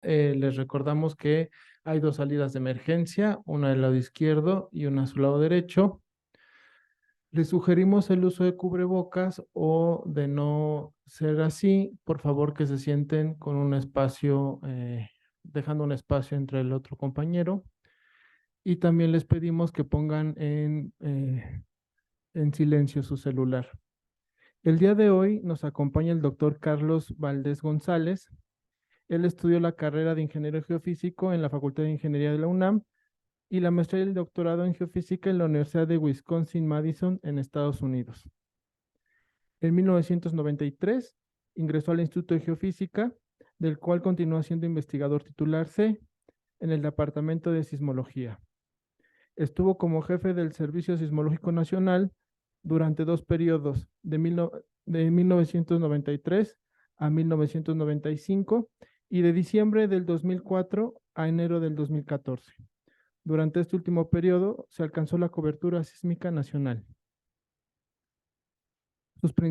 les recordamos que hay dos salidas de emergencia, una del lado izquierdo y una a su lado derecho. Les sugerimos el uso de cubrebocas o de no ser así, por favor que se sienten con un espacio, dejando un espacio entre el otro compañero. Y también les pedimos que pongan en silencio su celular. El día de hoy nos acompaña el doctor Carlos Valdés González. Él estudió la carrera de Ingeniero Geofísico en la Facultad de Ingeniería de la UNAM y la maestría y el doctorado en Geofísica en la Universidad de Wisconsin-Madison en Estados Unidos. En 1993 ingresó al Instituto de Geofísica, del cual continuó siendo investigador titular C en el Departamento de Sismología. Estuvo como jefe del Servicio Sismológico Nacional durante dos periodos, de 1993 a 1995 y de diciembre del 2004 a enero del 2014. Durante este último periodo se alcanzó la cobertura sísmica nacional.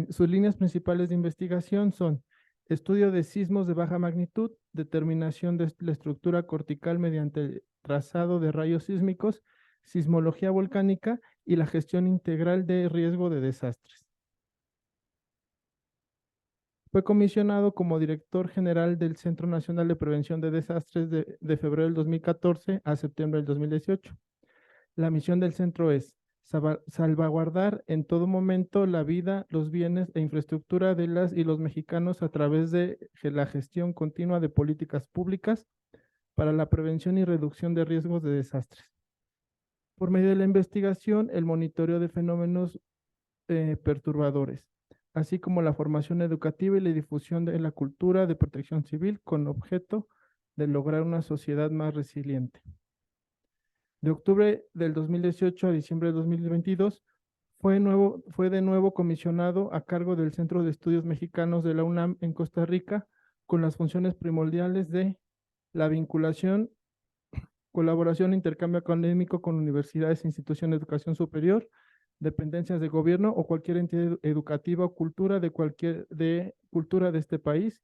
Sus líneas principales de investigación son estudio de sismos de baja magnitud, determinación de la estructura cortical mediante el trazado de rayos sísmicos, sismología volcánica y la gestión integral de riesgo de desastres. Fue comisionado como director general del Centro Nacional de Prevención de Desastres de febrero del 2014 a septiembre del 2018. La misión del centro es salvaguardar en todo momento la vida, los bienes e infraestructura de las y los mexicanos a través de la gestión continua de políticas públicas para la prevención y reducción de riesgos de desastres. Por medio de la investigación, el monitoreo de fenómenos perturbadores, así como la formación educativa y la difusión de la cultura de protección civil con objeto de lograr una sociedad más resiliente. De octubre del 2018 a diciembre del 2022, fue de nuevo comisionado a cargo del Centro de Estudios Mexicanos de la UNAM en Costa Rica, con las funciones primordiales de la vinculación, colaboración e intercambio académico con universidades e instituciones de educación superior, dependencias de gobierno o cualquier entidad educativa o cultura cultura de este país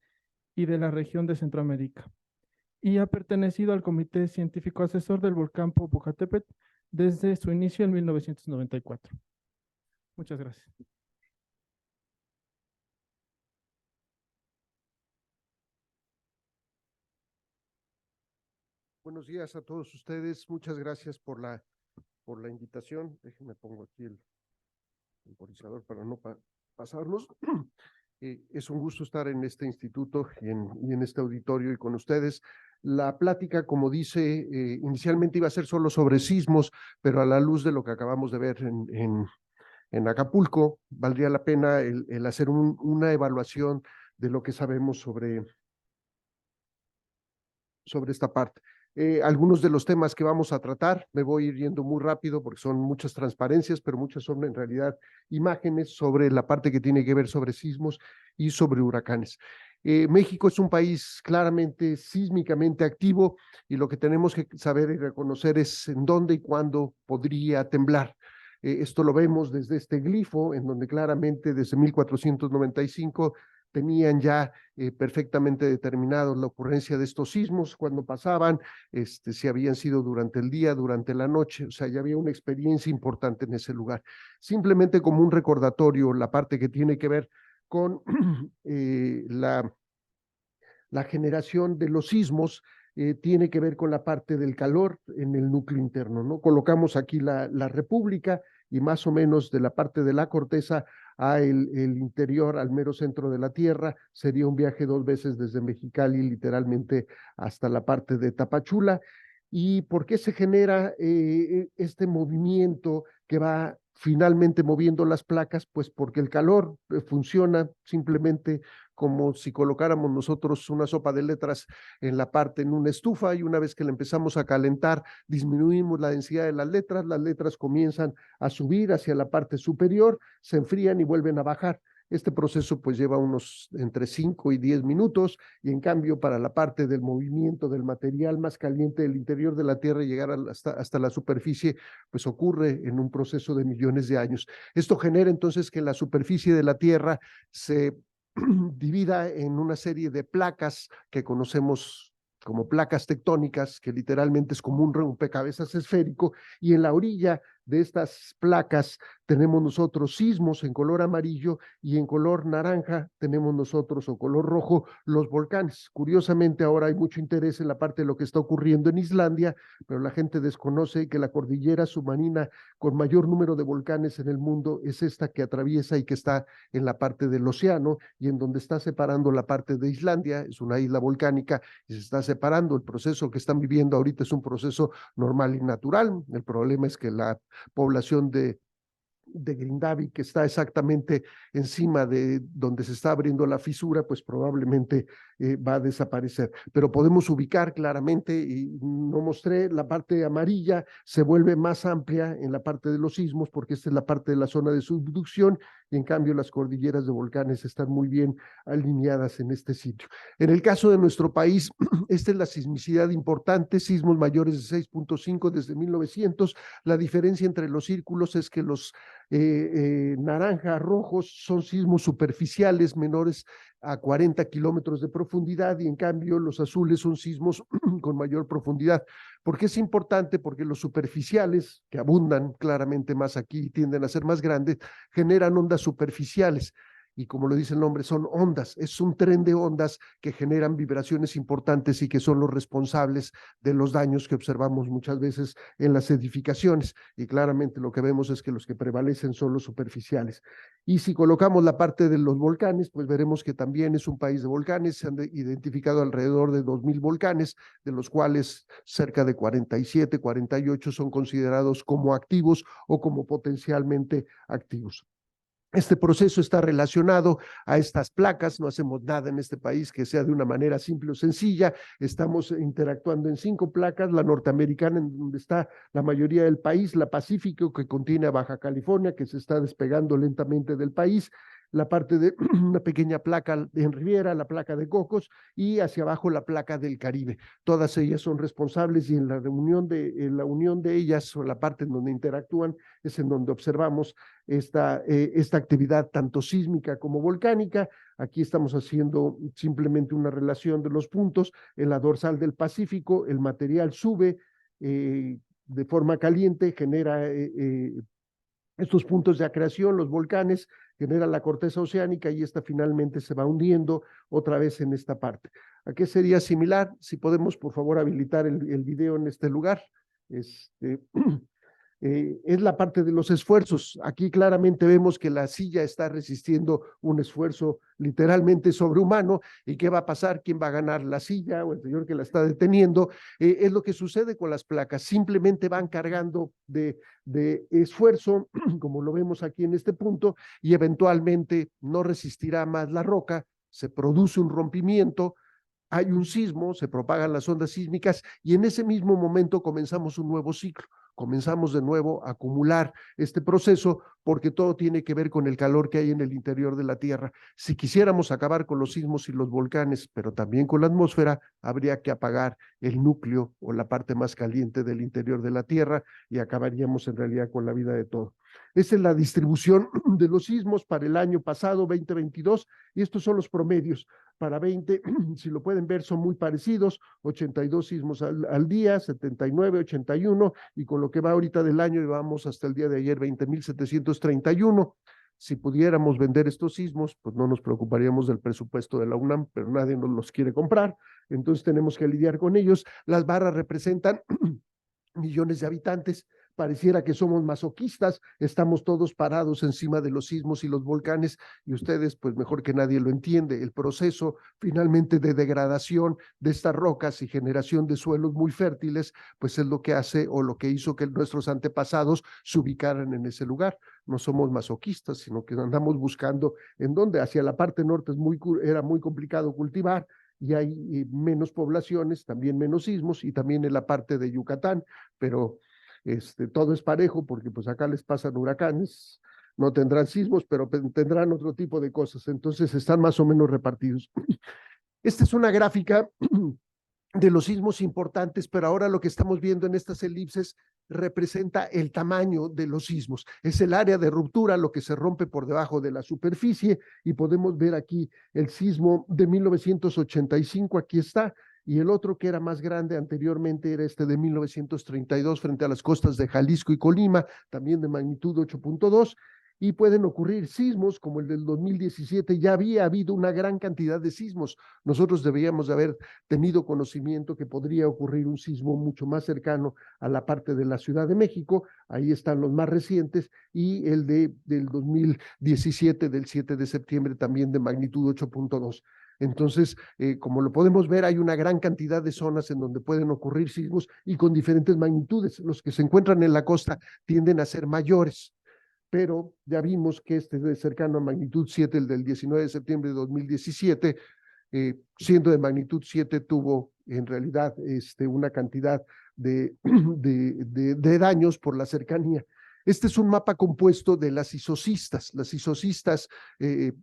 y de la región de Centroamérica. Y ha pertenecido al Comité Científico Asesor del volcán Popocatépetl desde su inicio en 1994. Muchas gracias. Buenos días a todos ustedes. Muchas gracias por la invitación. Déjenme pongo aquí el temporizador para no pasarnos. Es un gusto estar en este instituto y en este auditorio y con ustedes. La plática, como dice, inicialmente iba a ser solo sobre sismos, pero a la luz de lo que acabamos de ver en Acapulco, valdría la pena el hacer una evaluación de lo que sabemos sobre esta parte. Algunos de los temas que vamos a tratar, me voy a ir yendo muy rápido porque son muchas transparencias, pero muchas son en realidad imágenes sobre la parte que tiene que ver sobre sismos y sobre huracanes. México es un país claramente sísmicamente activo y lo que tenemos que saber y reconocer es en dónde y cuándo podría temblar. Esto lo vemos desde este glifo, en donde claramente desde 1495 tenían ya perfectamente determinados la ocurrencia de estos sismos, cuando pasaban, si habían sido durante el día, durante la noche, o sea, ya había una experiencia importante en ese lugar. Simplemente como un recordatorio, la parte que tiene que ver con la generación de los sismos, tiene que ver con la parte del calor en el núcleo interno, ¿no? Colocamos aquí la República y más o menos de la parte de la corteza a el interior, al mero centro de la Tierra, sería un viaje 2 veces desde Mexicali literalmente hasta la parte de Tapachula. ¿Y por qué se genera este movimiento que va finalmente moviendo las placas? Pues porque el calor funciona simplemente como si colocáramos nosotros una sopa de letras en una estufa, y una vez que la empezamos a calentar, disminuimos la densidad de las letras comienzan a subir hacia la parte superior, se enfrían y vuelven a bajar. Este proceso pues lleva unos entre 5 y 10 minutos, y en cambio para la parte del movimiento del material más caliente del interior de la Tierra llegar hasta la superficie, pues ocurre en un proceso de millones de años. Esto genera entonces que la superficie de la Tierra se divida en una serie de placas que conocemos como placas tectónicas, que literalmente es como un rompecabezas esférico, y en la orilla de estas placas tenemos nosotros sismos en color amarillo y en color naranja tenemos nosotros, o color rojo, los volcanes. Curiosamente ahora hay mucho interés en la parte de lo que está ocurriendo en Islandia, pero la gente desconoce que la cordillera submarina con mayor número de volcanes en el mundo es esta que atraviesa y que está en la parte del océano, y en donde está separando la parte de Islandia, es una isla volcánica y se está separando. El proceso que están viviendo ahorita es un proceso normal y natural. El problema es que la población de Grindavik, que está exactamente encima de donde se está abriendo la fisura, pues probablemente va a desaparecer. Pero podemos ubicar claramente, y no mostré, la parte amarilla se vuelve más amplia en la parte de los sismos, porque esta es la parte de la zona de subducción, y en cambio las cordilleras de volcanes están muy bien alineadas en este sitio. En el caso de nuestro país, esta es la sismicidad importante, sismos mayores de 6.5 desde 1900. La diferencia entre los círculos es que los naranja, rojos son sismos superficiales menores a 40 kilómetros de profundidad, y en cambio los azules son sismos con mayor profundidad. ¿Por qué es importante? Porque los superficiales, que abundan claramente más aquí y tienden a ser más grandes, generan ondas superficiales. Y como lo dice el nombre, son ondas, es un tren de ondas que generan vibraciones importantes y que son los responsables de los daños que observamos muchas veces en las edificaciones. Y claramente lo que vemos es que los que prevalecen son los superficiales. Y si colocamos la parte de los volcanes, pues veremos que también es un país de volcanes. Se han identificado alrededor de 2000 volcanes, de los cuales cerca de 47, 48 son considerados como activos o como potencialmente activos. Este proceso está relacionado a estas placas. No hacemos nada en este país que sea de una manera simple o sencilla. Estamos interactuando en 5 placas: la norteamericana, en donde está la mayoría del país; la Pacífico, que contiene a Baja California, que se está despegando lentamente del país; la parte de una pequeña placa en Riviera, la placa de Cocos, y hacia abajo la placa del Caribe. Todas ellas son responsables, y en la unión de ellas, o la parte en donde interactúan, es en donde observamos esta actividad tanto sísmica como volcánica. Aquí estamos haciendo simplemente una relación de los puntos. En la dorsal del Pacífico, el material sube de forma caliente, genera estos puntos de acreción, los volcanes, genera la corteza oceánica, y esta finalmente se va hundiendo otra vez en esta parte. ¿A qué sería similar? Si podemos, por favor, habilitar el video en este lugar. Es la parte de los esfuerzos. Aquí claramente vemos que la silla está resistiendo un esfuerzo literalmente sobrehumano. ¿Y qué va a pasar? ¿Quién va a ganar, la silla o el señor que la está deteniendo? Es lo que sucede con las placas. Simplemente van cargando de esfuerzo, como lo vemos aquí en este punto, y eventualmente no resistirá más la roca, se produce un rompimiento, hay un sismo, se propagan las ondas sísmicas, y en ese mismo momento comenzamos un nuevo ciclo. Comenzamos de nuevo a acumular este proceso, porque todo tiene que ver con el calor que hay en el interior de la Tierra. Si quisiéramos acabar con los sismos y los volcanes, pero también con la atmósfera, habría que apagar el núcleo o la parte más caliente del interior de la Tierra, y acabaríamos en realidad con la vida de todo. Esa es la distribución de los sismos para el año pasado, 2022, y estos son los promedios. Para 20, si lo pueden ver, son muy parecidos: 82 sismos al día, 79, 81, y con lo que va ahorita del año, vamos hasta el día de ayer, 20,731. Si pudiéramos vender estos sismos, pues no nos preocuparíamos del presupuesto de la UNAM, pero nadie nos los quiere comprar, entonces tenemos que lidiar con ellos. Las barras representan millones de habitantes. Pareciera que somos masoquistas, estamos todos parados encima de los sismos y los volcanes, y ustedes, pues mejor que nadie lo entiende, el proceso finalmente de degradación de estas rocas y generación de suelos muy fértiles, pues es lo que hace, o lo que hizo, que nuestros antepasados se ubicaran en ese lugar. No somos masoquistas, sino que andamos buscando en dónde. Hacia la parte norte era muy complicado cultivar, y hay menos poblaciones, también menos sismos, y también en la parte de Yucatán, pero todo es parejo, porque pues acá les pasan huracanes, no tendrán sismos, pero tendrán otro tipo de cosas, entonces están más o menos repartidos. Esta es una gráfica de los sismos importantes, pero ahora lo que estamos viendo en estas elipses representa el tamaño de los sismos. Es el área de ruptura, lo que se rompe por debajo de la superficie, y podemos ver aquí el sismo de 1985, aquí está. y el otro que era más grande anteriormente era este de 1932 frente a las costas de Jalisco y Colima, también de magnitud 8.2, y pueden ocurrir sismos como el del 2017. Ya había habido una gran cantidad de sismos. Nosotros deberíamos de haber tenido conocimiento que podría ocurrir un sismo mucho más cercano a la parte de la Ciudad de México. Ahí están los más recientes, y el del 2017, del 7 de septiembre, también de magnitud 8.2. Entonces, como lo podemos ver, hay una gran cantidad de zonas en donde pueden ocurrir sismos y con diferentes magnitudes. Los que se encuentran en la costa tienden a ser mayores, pero ya vimos que este es cercano a magnitud 7, el del 19 de septiembre de 2017, siendo de magnitud 7, tuvo en realidad una cantidad de daños por la cercanía. Este es un mapa compuesto de las isocistas. Las isocistas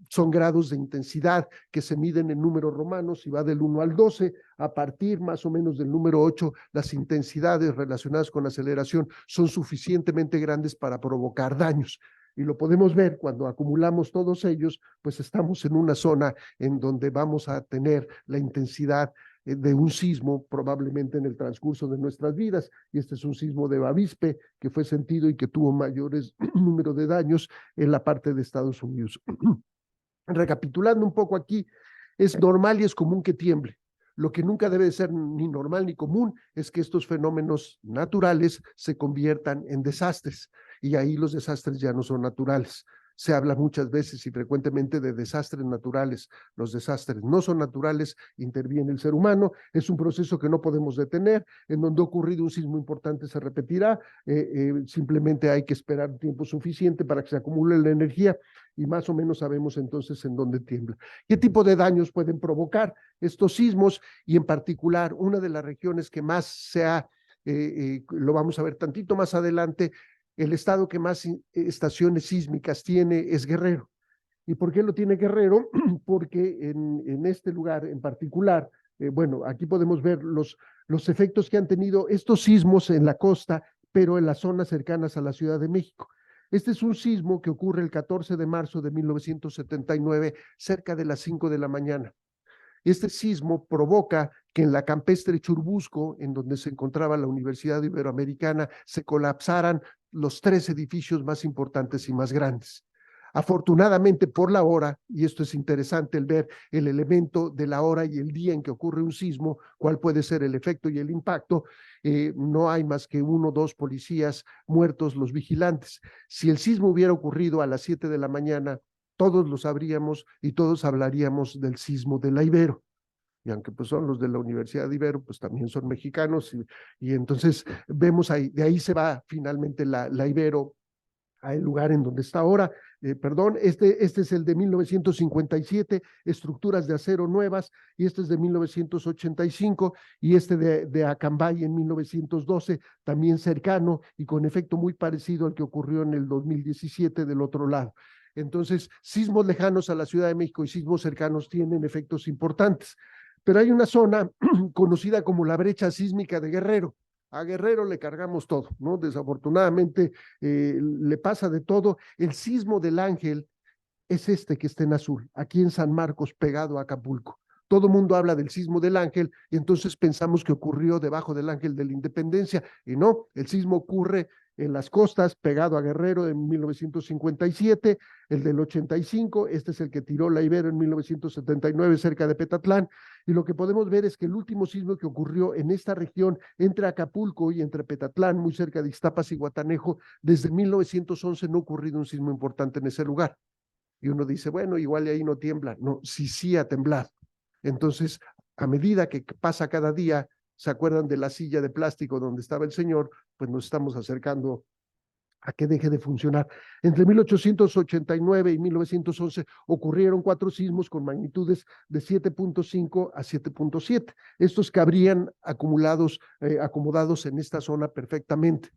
son grados de intensidad que se miden en números romanos y va del 1 al 12. A partir más o menos del número 8, las intensidades relacionadas con aceleración son suficientemente grandes para provocar daños. Y lo podemos ver cuando acumulamos todos ellos, pues estamos en una zona en donde vamos a tener la intensidad de un sismo probablemente en el transcurso de nuestras vidas, y este es un sismo de Bavispe que fue sentido y que tuvo mayores número de daños en la parte de Estados Unidos. Recapitulando un poco aquí, es normal y es común que tiemble. Lo que nunca debe ser ni normal ni común es que estos fenómenos naturales se conviertan en desastres, y ahí los desastres ya no son naturales. Se habla muchas veces y frecuentemente de desastres naturales. Los desastres no son naturales, interviene el ser humano, es un proceso que no podemos detener. En donde ha ocurrido un sismo importante se repetirá, simplemente hay que esperar tiempo suficiente para que se acumule la energía, y más o menos sabemos entonces en dónde tiembla. ¿Qué tipo de daños pueden provocar estos sismos? Y en particular, una de las regiones que más se ha, lo vamos a ver tantito más adelante, el estado que más estaciones sísmicas tiene es Guerrero. ¿Y por qué lo tiene Guerrero? Porque en este lugar en particular, bueno, aquí podemos ver los efectos que han tenido estos sismos en la costa, pero en las zonas cercanas a la Ciudad de México. Este es un sismo que ocurre el 14 de marzo de 1979, cerca de las 5 de la mañana. Este sismo provoca que en la campestre Churubusco, en donde se encontraba la Universidad Iberoamericana, se colapsaran los 3 edificios más importantes y más grandes. Afortunadamente por la hora, y esto es interesante el ver el elemento de la hora y el día en que ocurre un sismo, cuál puede ser el efecto y el impacto, no hay más que 1 o 2 policías muertos, los vigilantes. Si el sismo hubiera ocurrido a las 7 de la mañana, todos lo sabríamos y todos hablaríamos del sismo de la Ibero. Y aunque pues son los de la Universidad de Ibero, pues también son mexicanos, y entonces vemos ahí, de ahí se va finalmente la Ibero al lugar en donde está ahora. Perdón, este es el de 1957, estructuras de acero nuevas, y este es de 1985, y este de Acambay en 1912, también cercano y con efecto muy parecido al que ocurrió en el 2017 del otro lado. Entonces, sismos lejanos a la Ciudad de México y sismos cercanos tienen efectos importantes. Pero hay una zona conocida como la brecha sísmica de Guerrero. A Guerrero le cargamos todo, ¿no? Desafortunadamente le pasa de todo. El sismo del Ángel es este que está en azul, aquí en San Marcos, pegado a Acapulco. Todo el mundo habla del sismo del Ángel y entonces pensamos que ocurrió debajo del Ángel de la Independencia, y no, el sismo ocurre en las costas, pegado a Guerrero en 1957, el del 85, este es el que tiró la Ibero en 1979 cerca de Petatlán, y lo que podemos ver es que el último sismo que ocurrió en esta región, entre Acapulco y entre Petatlán, muy cerca de Iztapas y Guatanejo, desde 1911 no ha ocurrido un sismo importante en ese lugar. Y uno dice, bueno, igual ahí no tiembla. No, sí ha temblado. Entonces, a medida que pasa cada día, ¿se acuerdan de la silla de plástico donde estaba el señor? Pues nos estamos acercando a que deje de funcionar. Entre 1889 y 1911 ocurrieron 4 sismos con magnitudes de 7.5 a 7.7. Estos cabrían acomodados en esta zona perfectamente.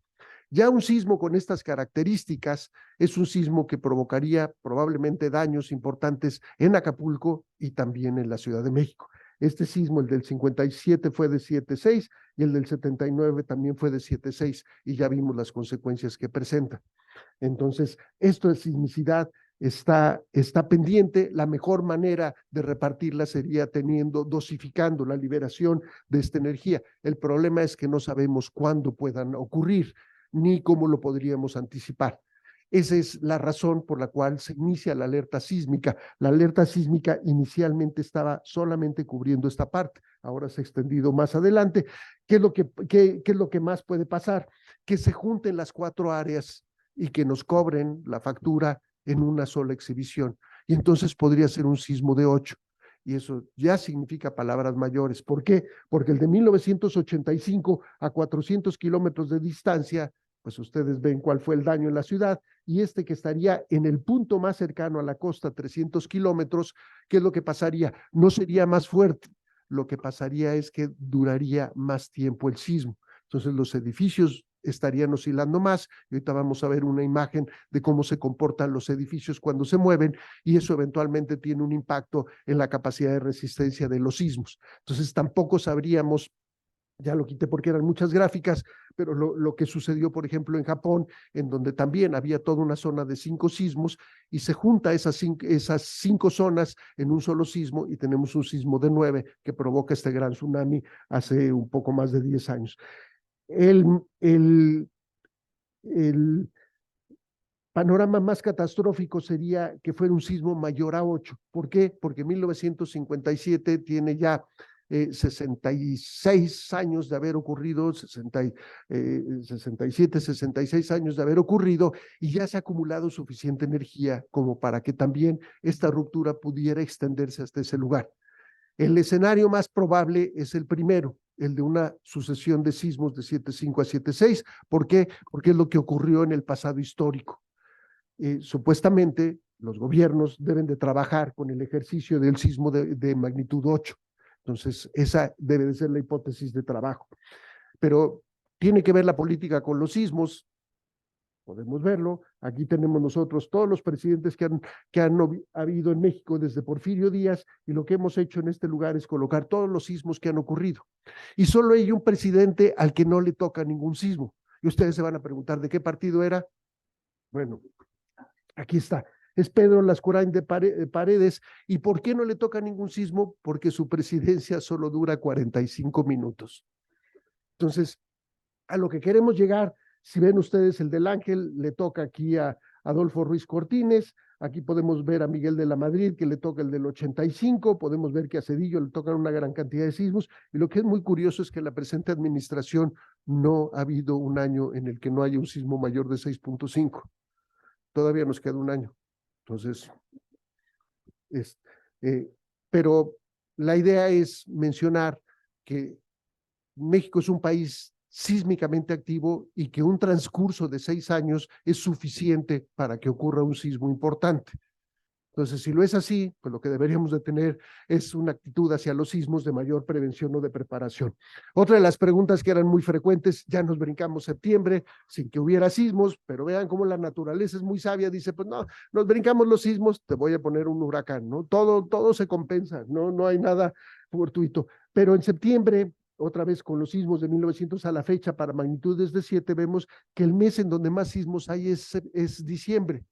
Ya un sismo con estas características es un sismo que provocaría probablemente daños importantes en Acapulco y también en la Ciudad de México. Este sismo, el del 57, fue de 7.6 y el del 79 también fue de 7.6, y ya vimos las consecuencias que presenta. Entonces, esto es sismicidad está pendiente. La mejor manera de repartirla sería dosificando la liberación de esta energía. El problema es que no sabemos cuándo puedan ocurrir, ni cómo lo podríamos anticipar. Esa es la razón por la cual se inicia la alerta sísmica. La alerta sísmica inicialmente estaba solamente cubriendo esta parte, ahora se ha extendido más adelante. ¿Qué es lo que más puede pasar? Que se junten las 4 áreas y que nos cobren la factura en una sola exhibición. Y entonces podría ser un sismo de 8. Y eso ya significa palabras mayores. ¿Por qué? Porque el de 1985 a 400 kilómetros de distancia, pues ustedes ven cuál fue el daño en la ciudad, y este que estaría en el punto más cercano a la costa, 300 kilómetros, ¿qué es lo que pasaría? No sería más fuerte, lo que pasaría es que duraría más tiempo el sismo. Entonces los edificios estarían oscilando más, y ahorita vamos a ver una imagen de cómo se comportan los edificios cuando se mueven, y eso eventualmente tiene un impacto en la capacidad de resistencia de los sismos. Entonces tampoco sabríamos, ya lo quité porque eran muchas gráficas, pero lo que sucedió, por ejemplo, en Japón, en donde también había toda una zona de 5 sismos, y se junta esas 5 zonas en un solo sismo, y tenemos un sismo de 9 que provoca este gran tsunami hace un poco más de 10 años. El panorama más catastrófico sería que fuera un sismo mayor a 8. ¿Por qué? Porque 1957 tiene ya 66 años de haber ocurrido, 67, 66 años de haber ocurrido, y ya se ha acumulado suficiente energía como para que también esta ruptura pudiera extenderse hasta ese lugar. El escenario más probable es el primero, el de una sucesión de sismos de 7.5 a 7.6. ¿Por qué? Porque es lo que ocurrió en el pasado histórico. Supuestamente los gobiernos deben de trabajar con el ejercicio del sismo de magnitud 8. Entonces, esa debe de ser la hipótesis de trabajo. Pero tiene que ver la política con los sismos. Podemos verlo. Aquí tenemos nosotros todos los presidentes que han habido en México desde Porfirio Díaz, y lo que hemos hecho en este lugar es colocar todos los sismos que han ocurrido. Y solo hay un presidente al que no le toca ningún sismo. Y ustedes se van a preguntar, ¿de qué partido era? Bueno, aquí está. Es Pedro Lascurain de Paredes. ¿Y por qué no le toca ningún sismo? Porque su presidencia solo dura 45 minutos. Entonces, a lo que queremos llegar, si ven ustedes el del Ángel, le toca aquí a Adolfo Ruiz Cortines. Aquí podemos ver a Miguel de la Madrid, que le toca el del 85. Podemos ver que a Cedillo le tocan una gran cantidad de sismos. Y lo que es muy curioso es que en la presente administración no ha habido un año en el que no haya un sismo mayor de 6.5. Todavía nos queda un año. Entonces, pero la idea es mencionar que México es un país sísmicamente activo, y que un transcurso de 6 años es suficiente para que ocurra un sismo importante. Entonces, si lo es así, pues lo que deberíamos de tener es una actitud hacia los sismos de mayor prevención o de preparación. Otra de las preguntas que eran muy frecuentes, ya nos brincamos septiembre sin que hubiera sismos, pero vean cómo la naturaleza es muy sabia, dice, pues no, nos brincamos los sismos, te voy a poner un huracán, ¿no? Todo se compensa, no hay nada fortuito. Pero en septiembre, otra vez con los sismos de 1900 a la fecha, para magnitudes de 7, vemos que el mes en donde más sismos hay es diciembre.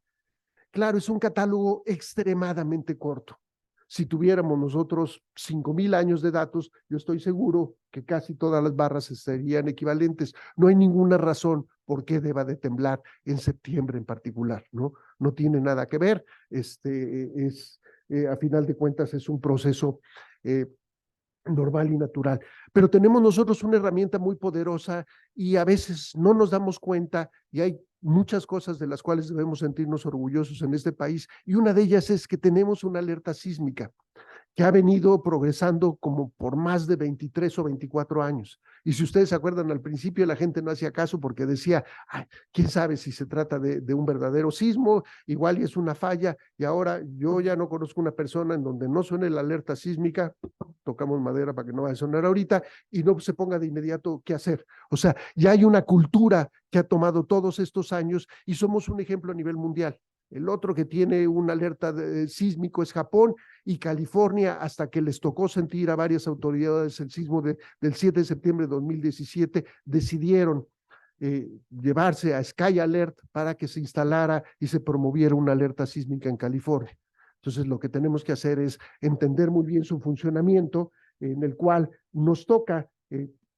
Claro, es un catálogo extremadamente corto. Si tuviéramos nosotros 5,000 años de datos, yo estoy seguro que casi todas las barras serían equivalentes. No hay ninguna razón por qué deba de temblar en septiembre en particular, ¿no? No tiene nada que ver. A final de cuentas, es un proceso normal y natural. Pero tenemos nosotros una herramienta muy poderosa, y a veces no nos damos cuenta, y hay muchas cosas de las cuales debemos sentirnos orgullosos en este país, y una de ellas es que tenemos una alerta sísmica que ha venido progresando como por más de 23 o 24 años. Y si ustedes se acuerdan, al principio la gente no hacía caso porque decía, ay, quién sabe si se trata de un verdadero sismo, igual y es una falla, y ahora yo ya no conozco una persona en donde no suene la alerta sísmica, tocamos madera para que no vaya a sonar ahorita, y no se ponga de inmediato qué hacer. O sea, ya hay una cultura que ha tomado todos estos años, y somos un ejemplo a nivel mundial. El otro que tiene una alerta sísmico es Japón, y California, hasta que les tocó sentir a varias autoridades el sismo del 7 de septiembre de 2017, decidieron llevarse a Sky Alert para que se instalara y se promoviera una alerta sísmica en California. Entonces, lo que tenemos que hacer es entender muy bien su funcionamiento, en el cual nos toca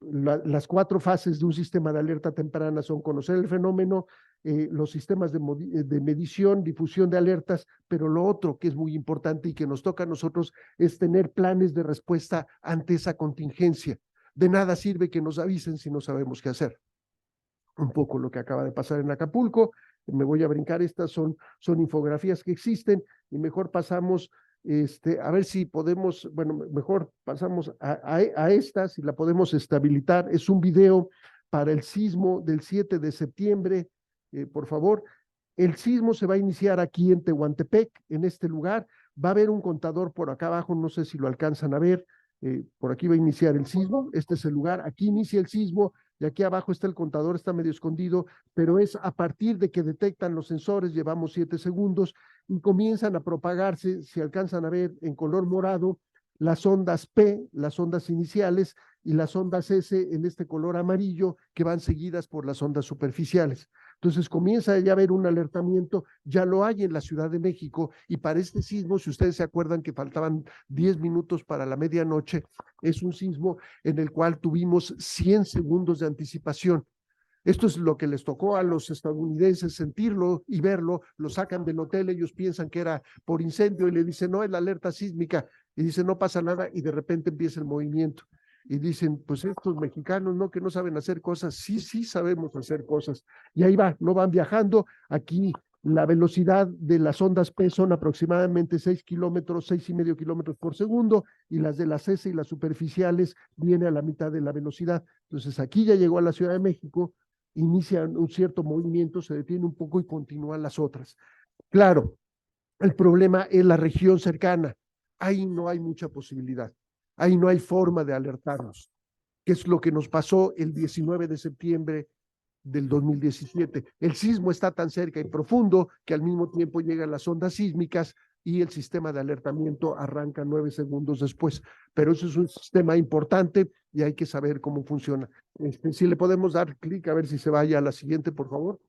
las 4 fases de un sistema de alerta temprana son conocer el fenómeno, los sistemas de medición, difusión de alertas, pero lo otro que es muy importante y que nos toca a nosotros es tener planes de respuesta ante esa contingencia. De nada sirve que nos avisen si no sabemos qué hacer. Un poco lo que acaba de pasar en Acapulco. Me voy a brincar, estas son infografías que existen y mejor pasamos a ver si podemos, bueno, mejor pasamos a esta, si la podemos habilitar. Es un video para el sismo del 7 de septiembre, por favor. El sismo se va a iniciar aquí en Tehuantepec, en este lugar. Va a haber un contador por acá abajo, no sé si lo alcanzan a ver. Por aquí va a iniciar el sismo, este es el lugar, aquí inicia el sismo, y aquí abajo está el contador, está medio escondido, pero es a partir de que detectan los sensores, llevamos 7 segundos, y comienzan a propagarse, si alcanzan a ver en color morado, las ondas P, las ondas iniciales, y las ondas S en este color amarillo, que van seguidas por las ondas superficiales. Entonces comienza ya a haber un alertamiento, ya lo hay en la Ciudad de México, y para este sismo, si ustedes se acuerdan que faltaban 10 minutos para la medianoche, es un sismo en el cual tuvimos 100 segundos de anticipación. Esto es lo que les tocó a los estadounidenses sentirlo y verlo, lo sacan del hotel, ellos piensan que era por incendio y le dicen, no, es la alerta sísmica, y dicen, no pasa nada, y de repente empieza el movimiento. Y dicen, pues estos mexicanos, ¿no? Que no saben hacer cosas. Sí, sí sabemos hacer cosas. Y ahí va, no van viajando. Aquí la velocidad de las ondas P son aproximadamente 6 kilómetros, 6,5 kilómetros por segundo, y las de las S y las superficiales viene a la mitad de la velocidad. Entonces aquí ya llegó a la Ciudad de México, inicia un cierto movimiento, se detiene un poco y continúan las otras. Claro, el problema es la región cercana. Ahí no hay mucha posibilidad. Ahí no hay forma de alertarnos, que es lo que nos pasó el 19 de septiembre del 2017. El sismo está tan cerca y profundo que al mismo tiempo llegan las ondas sísmicas y el sistema de alertamiento arranca 9 segundos después. Pero eso es un sistema importante y hay que saber cómo funciona. Si le podemos dar clic a ver si se vaya a la siguiente, por favor.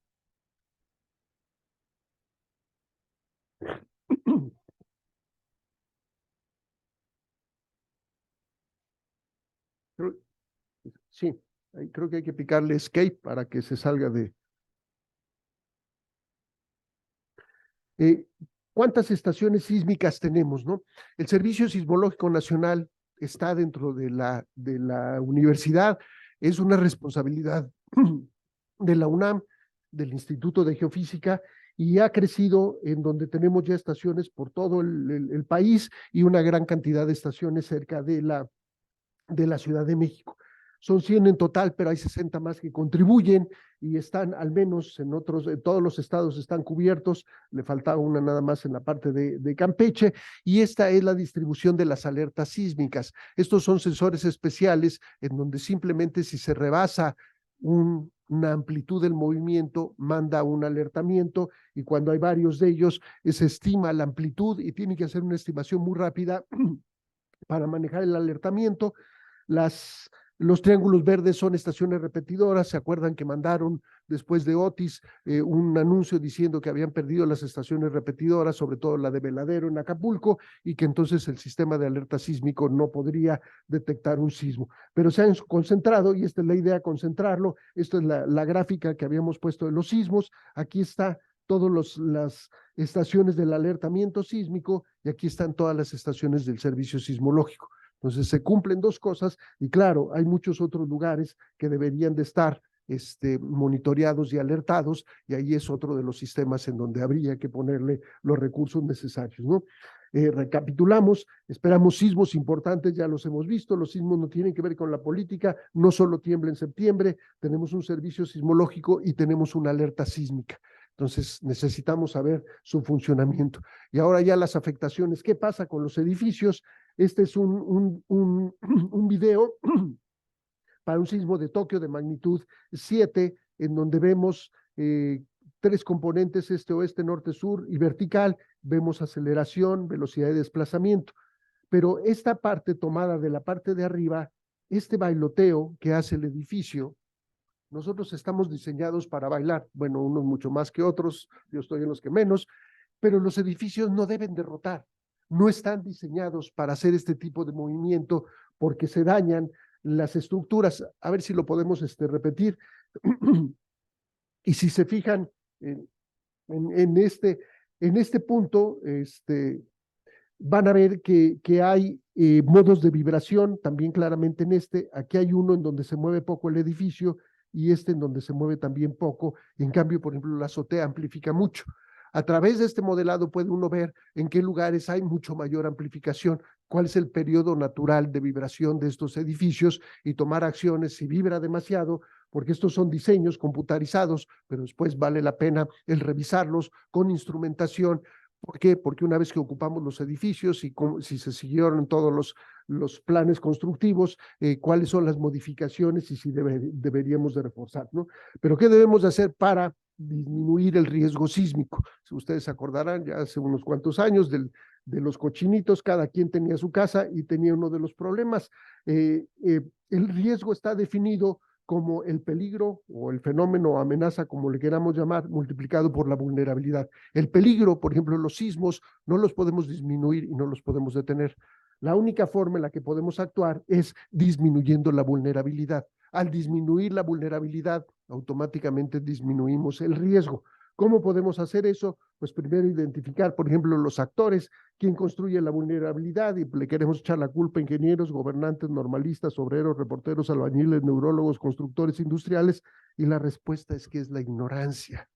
Sí, creo que hay que picarle escape para que se salga de... Eh, ¿Cuántas estaciones sísmicas tenemos, no? El Servicio Sismológico Nacional está dentro de la universidad, es una responsabilidad de la UNAM, del Instituto de Geofísica, y ha crecido en donde tenemos ya estaciones por todo el país y una gran cantidad de estaciones cerca de la Ciudad de México. Son 100 en total, pero hay 60 más que contribuyen y están al menos en todos los estados están cubiertos, le faltaba una nada más en la parte de Campeche, y esta es la distribución de las alertas sísmicas. Estos son sensores especiales en donde simplemente si se rebasa una amplitud del movimiento, manda un alertamiento, y cuando hay varios de ellos, se estima la amplitud y tiene que hacer una estimación muy rápida para manejar el alertamiento. Los triángulos verdes son estaciones repetidoras. ¿Se acuerdan que mandaron después de Otis un anuncio diciendo que habían perdido las estaciones repetidoras, sobre todo la de Veladero en Acapulco, y que entonces el sistema de alerta sísmico no podría detectar un sismo? Pero se han concentrado, y esta es la idea, concentrarlo. Esta es la gráfica que habíamos puesto de los sismos. Aquí está todas las estaciones del alertamiento sísmico, y aquí están todas las estaciones del servicio sismológico. Entonces se cumplen dos cosas, y claro, hay muchos otros lugares que deberían de estar monitoreados y alertados, y ahí es otro de los sistemas en donde habría que ponerle los recursos necesarios, ¿no? Recapitulamos, esperamos sismos importantes, ya los hemos visto. Los sismos no tienen que ver con la política, no solo tiembla en septiembre, tenemos un servicio sismológico y tenemos una alerta sísmica. Entonces necesitamos saber su funcionamiento. Y ahora ya las afectaciones, ¿qué pasa con los edificios? Este es un video para un sismo de Tokio de magnitud 7, en donde vemos 3 componentes, este, oeste, norte, sur y vertical. Vemos aceleración, velocidad de desplazamiento. Pero esta parte tomada de la parte de arriba, este bailoteo que hace el edificio, Nosotros estamos diseñados para bailar, bueno, unos mucho más que otros, yo estoy en los que menos, pero los edificios no deben derrotar, no están diseñados para hacer este tipo de movimiento porque se dañan las estructuras. A ver si lo podemos repetir. Y si se fijan en, en este punto, van a ver que hay modos de vibración, también claramente en este. Aquí hay uno en donde se mueve poco el edificio y este en donde se mueve también poco. En cambio, por ejemplo, la azotea amplifica mucho. A través de este modelado puede uno ver en qué lugares hay mucho mayor amplificación, cuál es el periodo natural de vibración de estos edificios y tomar acciones si vibra demasiado, porque estos son diseños computarizados, pero después vale la pena el revisarlos con instrumentación. ¿Por qué? Porque una vez que ocupamos los edificios y si se siguieron todos los planes constructivos, cuáles son las modificaciones y si deberíamos de reforzar, ¿no? Pero ¿qué debemos de hacer para disminuir el riesgo sísmico? Si ustedes se acordarán, ya hace unos cuantos años de los cochinitos, cada quien tenía su casa y tenía uno de los problemas. El riesgo está definido como el peligro o el fenómeno o amenaza, como le queramos llamar, multiplicado por la vulnerabilidad. El peligro, por ejemplo, los sismos, no los podemos disminuir y no los podemos detener. La única forma en la que podemos actuar es disminuyendo la vulnerabilidad. Al disminuir la vulnerabilidad, automáticamente disminuimos el riesgo. ¿Cómo podemos hacer eso? Pues primero identificar, por ejemplo, los actores, quién construye la vulnerabilidad, y le queremos echar la culpa a ingenieros, gobernantes, normalistas, obreros, reporteros, albañiles, neurólogos, constructores industriales, y la respuesta es que es la ignorancia.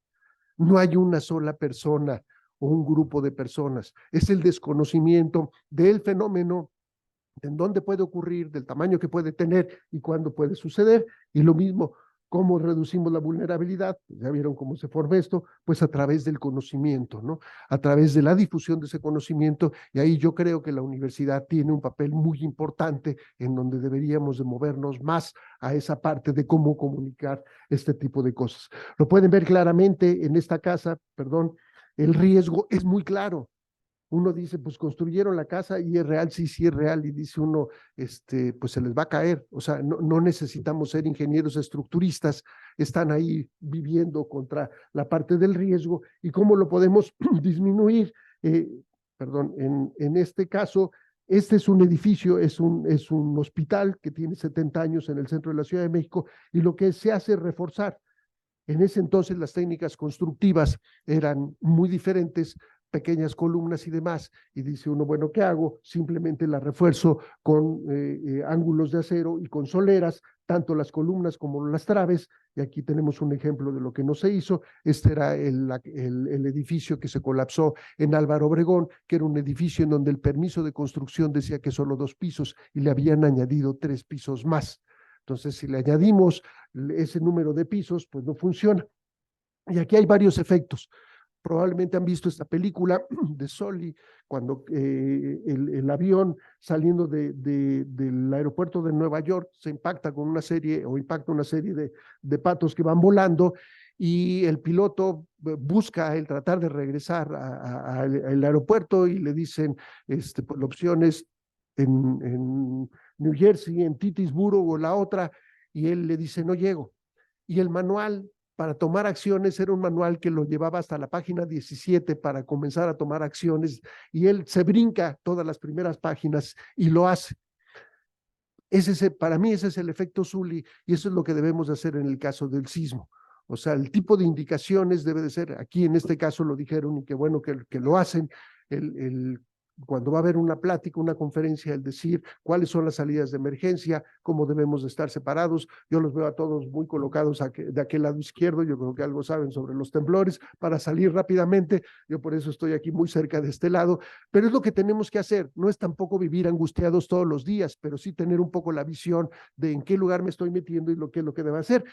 No hay una sola persona o un grupo de personas, es el desconocimiento del fenómeno, en dónde puede ocurrir, del tamaño que puede tener y cuándo puede suceder, y lo mismo, ¿cómo reducimos la vulnerabilidad? Ya vieron cómo se forma esto, pues a través del conocimiento, ¿no? A través de la difusión de ese conocimiento, y ahí yo creo que la universidad tiene un papel muy importante en donde deberíamos de movernos más a esa parte de cómo comunicar este tipo de cosas. Lo pueden ver claramente en esta casa, perdón, el riesgo es muy claro. Uno dice, pues construyeron la casa y es real, sí, sí es real, y dice uno, pues se les va a caer. O sea, no necesitamos ser ingenieros estructuristas, están ahí viviendo contra la parte del riesgo y cómo lo podemos disminuir. Perdón, en este caso, este es un edificio, es un hospital que tiene 70 años en el centro de la Ciudad de México, y lo que se hace es reforzar. En ese entonces las técnicas constructivas eran muy diferentes, pequeñas columnas y demás, y dice uno, bueno, ¿qué hago? Simplemente la refuerzo con ángulos de acero y con soleras, tanto las columnas como las traves, y aquí tenemos un ejemplo de lo que no se hizo. Este era el edificio que se colapsó en Álvaro Obregón, que era un edificio en donde el permiso de construcción decía que solo 2 pisos, y le habían añadido 3 pisos más. Entonces, si le añadimos ese número de pisos, pues no funciona. Y aquí hay varios efectos. Probablemente han visto esta película de Sully, cuando el avión saliendo del aeropuerto de Nueva York se impacta con una serie, o impacta una serie de patos que van volando, y el piloto busca el tratar de regresar al aeropuerto, y le dicen, pues, la opción es en New Jersey, en Titisburo o la otra, y él le dice, no llego. Y el manual para tomar acciones era un manual que lo llevaba hasta la página 17 para comenzar a tomar acciones, y él se brinca todas las primeras páginas y lo hace. Para mí ese es el efecto Sully, y eso es lo que debemos de hacer en el caso del sismo. O sea, el tipo de indicaciones debe de ser, aquí en este caso lo dijeron, y qué bueno que lo hacen, cuando va a haber una plática, una conferencia, el decir cuáles son las salidas de emergencia, cómo debemos de estar separados. Yo los veo a todos muy colocados de aquel lado izquierdo, yo creo que algo saben sobre los temblores, para salir rápidamente. Yo por eso estoy aquí muy cerca de este lado, pero es lo que tenemos que hacer. No es tampoco vivir angustiados todos los días, pero sí tener un poco la visión de en qué lugar me estoy metiendo y lo que es lo que debo hacer.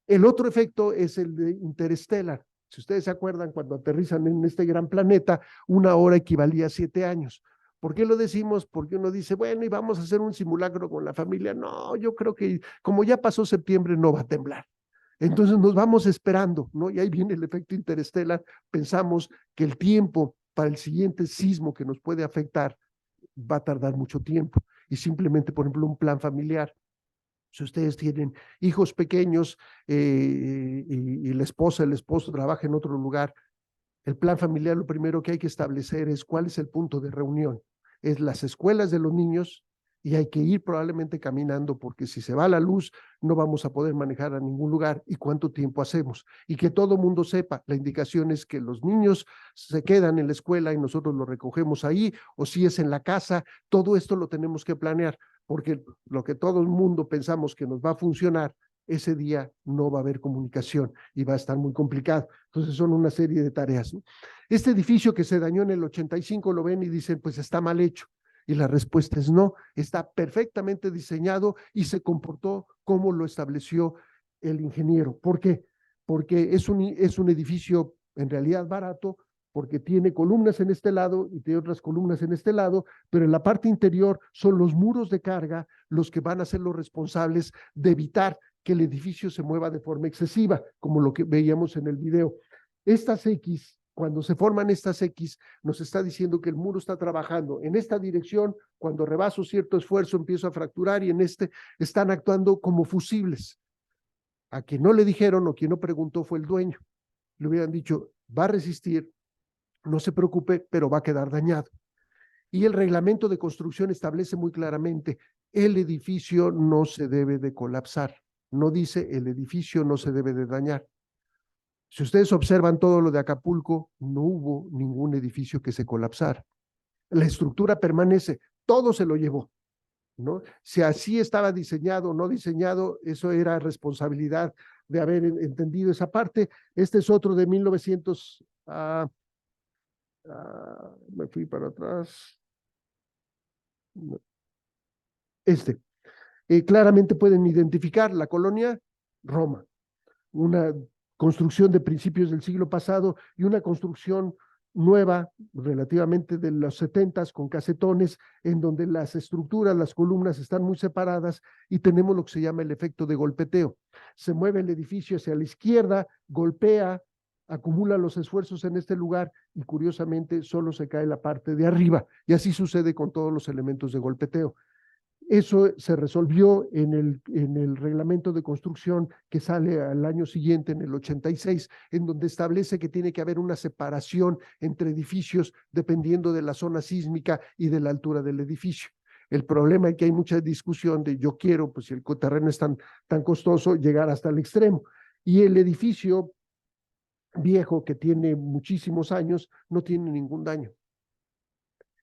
El otro efecto es el de Interstellar. Si ustedes se acuerdan, cuando aterrizan en este gran planeta, 1 hora equivalía a 7 años. ¿Por qué lo decimos? Porque uno dice, bueno, y vamos a hacer un simulacro con la familia. No, yo creo que como ya pasó septiembre, no va a temblar. Entonces nos vamos esperando, ¿no? Y ahí viene el efecto Interstellar. Pensamos que el tiempo para el siguiente sismo que nos puede afectar va a tardar mucho tiempo. Y simplemente, por ejemplo, un plan familiar Si ustedes tienen hijos pequeños y la esposa, el esposo trabaja en otro lugar, el plan familiar lo primero que hay que establecer es cuál es el punto de reunión. Es las escuelas de los niños y hay que ir probablemente caminando porque si se va la luz no vamos a poder manejar a ningún lugar y cuánto tiempo hacemos. Y que todo mundo sepa, la indicación es que los niños se quedan en la escuela y nosotros los recogemos ahí o si es en la casa, todo esto lo tenemos que planear porque lo que todo el mundo pensamos que nos va a funcionar ese día no va a haber comunicación y va a estar muy complicado. Entonces son una serie de tareas, ¿no? Este edificio que se dañó en el 85 lo ven y dicen, pues está mal hecho. Y la respuesta es no, está perfectamente diseñado y se comportó como lo estableció el ingeniero. ¿Por qué? Porque es un edificio en realidad barato, porque tiene columnas en este lado y tiene otras columnas en este lado, pero en la parte interior son los muros de carga los que van a ser los responsables de evitar que el edificio se mueva de forma excesiva, como lo que veíamos en el video. Estas X, cuando se forman estas X, nos está diciendo que el muro está trabajando en esta dirección, cuando rebaso cierto esfuerzo empiezo a fracturar y en este están actuando como fusibles. A quien no le dijeron o quien no preguntó fue el dueño. Le hubieran dicho, va a resistir, no se preocupe, pero va a quedar dañado. Y el reglamento de construcción establece muy claramente, el edificio no se debe de colapsar. No dice el edificio no se debe de dañar. Si ustedes observan todo lo de Acapulco, no hubo ningún edificio que se colapsara. La estructura permanece, todo se lo llevó, ¿no? Si así estaba diseñado o no diseñado, eso era responsabilidad de haber entendido esa parte. Este es otro de 1900, me fui para atrás. Este. Claramente pueden identificar la colonia Roma, una construcción de principios del siglo pasado y una construcción nueva, relativamente de los 70s, con casetones, en donde las estructuras, las columnas están muy separadas y tenemos lo que se llama el efecto de golpeteo. Se mueve el edificio hacia la izquierda, golpea, acumula los esfuerzos en este lugar y curiosamente solo se cae la parte de arriba. Y así sucede con todos los elementos de golpeteo. Eso se resolvió en el reglamento de construcción que sale al año siguiente, en el 86, en donde establece que tiene que haber una separación entre edificios dependiendo de la zona sísmica y de la altura del edificio. El problema es que hay mucha discusión de yo quiero, pues si el terreno es tan costoso, llegar hasta el extremo. Y el edificio viejo que tiene muchísimos años no tiene ningún daño.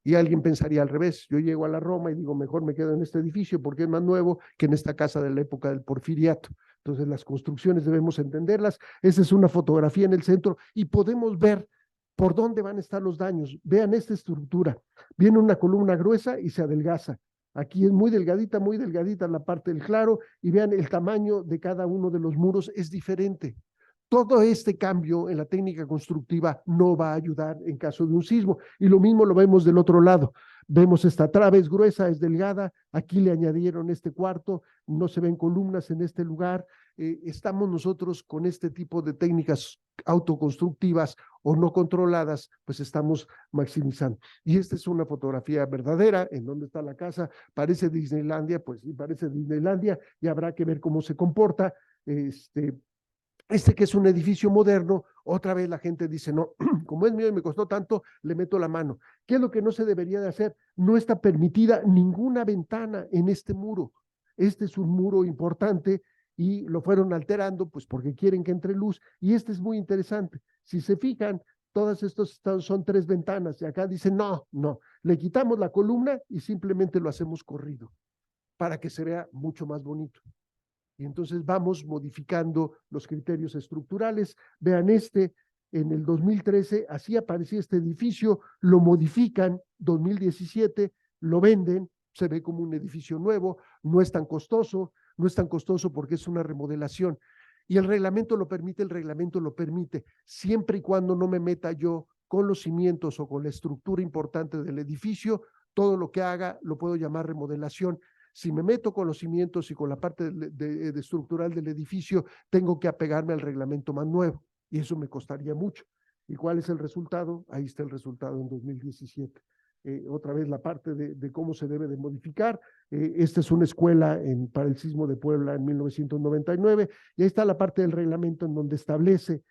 Y alguien pensaría al revés, yo llego a la Roma y digo, mejor me quedo en este edificio porque es más nuevo que en esta casa de la época del Porfiriato. Entonces las construcciones debemos entenderlas. Esa es una fotografía en el centro y podemos ver por dónde van a estar los daños. Vean esta estructura. Viene una columna gruesa y se adelgaza. Aquí es muy delgadita la parte del claro y vean el tamaño de cada uno de los muros es diferente. Todo este cambio en la técnica constructiva no va a ayudar en caso de un sismo. Y lo mismo lo vemos del otro lado. Vemos esta trave es gruesa, es delgada. Aquí le añadieron este cuarto. No se ven columnas en este lugar. Estamos nosotros con este tipo de técnicas autoconstructivas o no controladas, pues estamos maximizando. Y esta es una fotografía verdadera. ¿En dónde está la casa? Parece Disneylandia, pues sí, parece Disneylandia y habrá que ver cómo se comporta. Este que es un edificio moderno, otra vez la gente dice, no, como es mío y me costó tanto, le meto la mano. ¿Qué es lo que no se debería de hacer? No está permitida ninguna ventana en este muro. Este es un muro importante y lo fueron alterando, pues porque quieren que entre luz. Y este es muy interesante. Si se fijan, todas estas son 3 ventanas y acá dicen, no, le quitamos la columna y simplemente lo hacemos corrido para que se vea mucho más bonito. Y entonces vamos modificando los criterios estructurales. Vean en el 2013, así aparecía este edificio, lo modifican, 2017, lo venden, se ve como un edificio nuevo, no es tan costoso porque es una remodelación. Y el reglamento lo permite, siempre y cuando no me meta yo con los cimientos o con la estructura importante del edificio, todo lo que haga lo puedo llamar remodelación. Si me meto con los cimientos y con la parte de estructural del edificio, tengo que apegarme al reglamento más nuevo y eso me costaría mucho. ¿Y cuál es el resultado? Ahí está el resultado en 2017. otra vez la parte de cómo se debe de modificar. Esta es una escuela para el sismo de Puebla en 1999, y ahí está la parte del reglamento en donde establece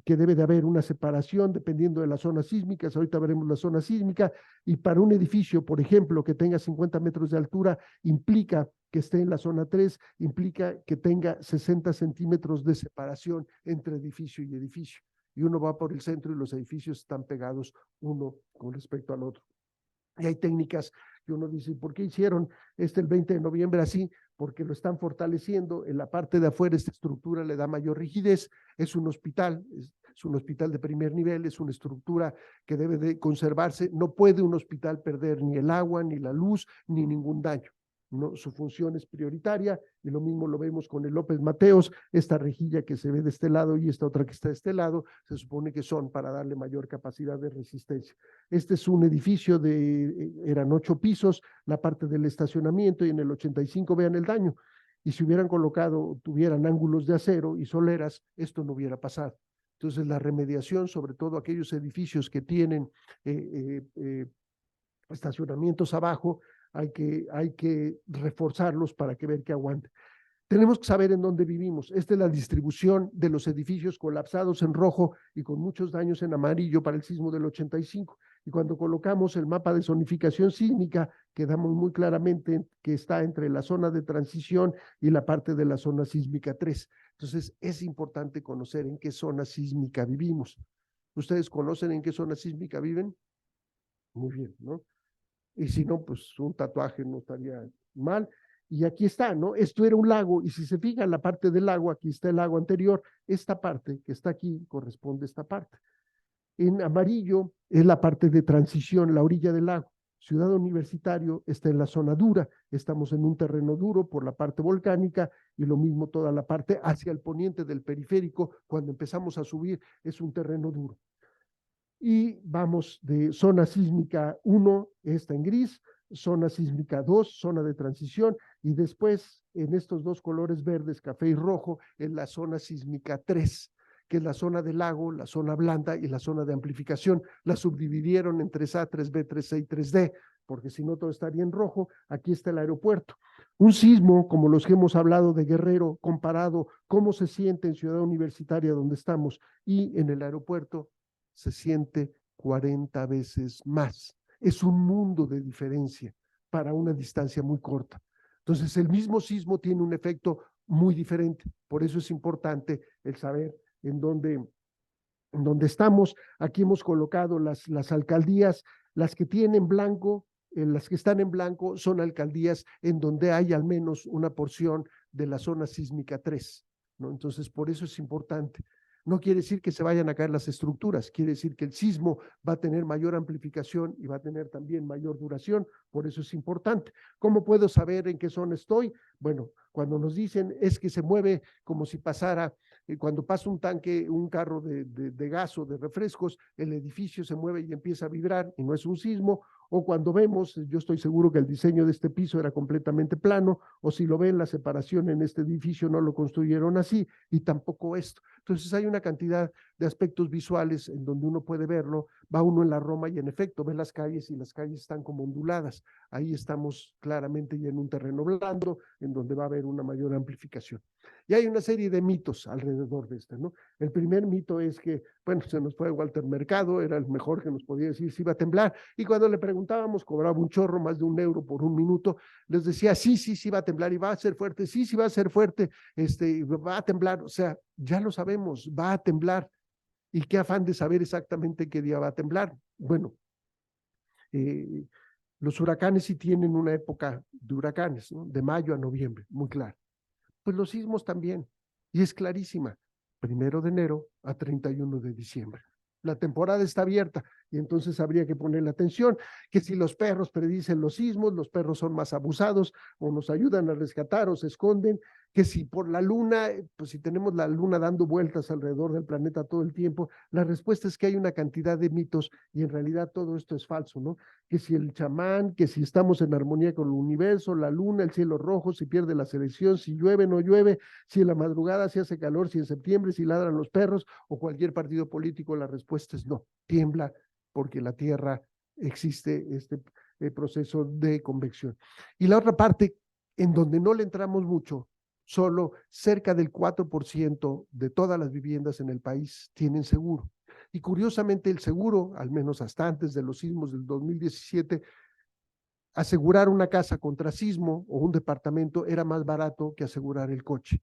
que debe de haber una separación dependiendo de las zonas sísmicas. Ahorita veremos la zona sísmica, y para un edificio, por ejemplo, que tenga 50 metros de altura, implica que esté en la zona 3, implica que tenga 60 centímetros de separación entre edificio y edificio. Y uno va por el centro y los edificios están pegados uno con respecto al otro. Y hay técnicas que uno dice, ¿por qué hicieron el 20 de noviembre así? Porque lo están fortaleciendo. En la parte de afuera esta estructura le da mayor rigidez. Es un hospital, es un hospital de primer nivel, es una estructura que debe de conservarse. No puede un hospital perder ni el agua, ni la luz, ni ningún daño. ¿No? Su función es prioritaria, y lo mismo lo vemos con el López Mateos. Esta rejilla que se ve de este lado y esta otra que está de este lado, se supone que son para darle mayor capacidad de resistencia. Este es un edificio eran 8 pisos, la parte del estacionamiento, y en el 85 vean el daño. Y si hubieran colocado, tuvieran ángulos de acero y soleras, esto no hubiera pasado. Entonces la remediación, sobre todo aquellos edificios que tienen estacionamientos abajo, hay que reforzarlos para que ver que aguante. Tenemos que saber en dónde vivimos. Esta es la distribución de los edificios colapsados en rojo y con muchos daños en amarillo para el sismo del 85. Y cuando colocamos el mapa de zonificación sísmica, quedamos muy claramente que está entre la zona de transición y la parte de la zona sísmica 3. Entonces, es importante conocer en qué zona sísmica vivimos. ¿Ustedes conocen en qué zona sísmica viven? Muy bien, ¿no? Y si no, pues un tatuaje no estaría mal. Y aquí está, ¿no? Esto era un lago, y si se fijan la parte del lago, aquí está el lago anterior, esta parte que está aquí corresponde a esta parte. En amarillo es la parte de transición, la orilla del lago. Ciudad Universitario está en la zona dura, estamos en un terreno duro por la parte volcánica, y lo mismo toda la parte hacia el poniente del periférico, cuando empezamos a subir, es un terreno duro. Y vamos de zona sísmica 1, está en gris, zona sísmica 2, zona de transición, y después en estos dos colores verdes, café y rojo, en la zona sísmica 3, que es la zona del lago, la zona blanda y la zona de amplificación. La subdividieron en 3A, 3B, 3C y 3D, porque si no todo estaría en rojo. Aquí está el aeropuerto. Un sismo, como los que hemos hablado de Guerrero, comparado cómo se siente en Ciudad Universitaria, donde estamos, y en el aeropuerto, se siente 40 veces más. Es un mundo de diferencia para una distancia muy corta. Entonces, el mismo sismo tiene un efecto muy diferente. Por eso es importante el saber en dónde estamos. Aquí hemos colocado las alcaldías, las que tienen blanco, las que están en blanco son alcaldías en donde hay al menos una porción de la zona sísmica 3, ¿no? Entonces, por eso es importante. No quiere decir que se vayan a caer las estructuras, quiere decir que el sismo va a tener mayor amplificación y va a tener también mayor duración, por eso es importante. ¿Cómo puedo saber en qué zona estoy? Bueno, cuando nos dicen es que se mueve como si pasara, cuando pasa un tanque, un carro de gas o de refrescos, el edificio se mueve y empieza a vibrar y no es un sismo. O cuando vemos, yo estoy seguro que el diseño de este piso era completamente plano, o si lo ven, la separación en este edificio no lo construyeron así, y tampoco esto. Entonces hay una cantidad de aspectos visuales en donde uno puede verlo. Va uno en la Roma y en efecto ve las calles, y las calles están como onduladas. Ahí estamos claramente ya en un terreno blando, en donde va a haber una mayor amplificación. Y hay una serie de mitos alrededor de este, ¿no? El primer mito es que, bueno, se nos fue Walter Mercado, era el mejor que nos podía decir si iba a temblar, y cuando le preguntábamos, cobraba un chorro, más de €1 por un minuto, les decía, sí, sí, sí va a temblar, y va a ser fuerte, sí, sí va a ser fuerte, va a temblar. O sea, ya lo sabemos, va a temblar. ¿Y qué afán de saber exactamente qué día va a temblar? Bueno, los huracanes sí tienen una época de huracanes, ¿no? De mayo a noviembre, muy claro. Pues los sismos también, y es clarísima, 1 de enero a 31 de diciembre. La temporada está abierta, y entonces habría que ponerle atención, que si los perros predicen los sismos, los perros son más abusados, o nos ayudan a rescatar, o se esconden, que si por la luna, pues si tenemos la luna dando vueltas alrededor del planeta todo el tiempo. La respuesta es que hay una cantidad de mitos, y en realidad todo esto es falso, ¿no? Que si el chamán, que si estamos en armonía con el universo, la luna, el cielo rojo, si pierde la selección, si llueve, no llueve, si en la madrugada se hace calor, si en septiembre, si ladran los perros, o cualquier partido político. La respuesta es no, tiembla porque la Tierra existe este proceso de convección. Y la otra parte, en donde no le entramos mucho, solo cerca del 4% de todas las viviendas en el país tienen seguro. Y curiosamente el seguro, al menos hasta antes de los sismos del 2017, asegurar una casa contra sismo o un departamento era más barato que asegurar el coche.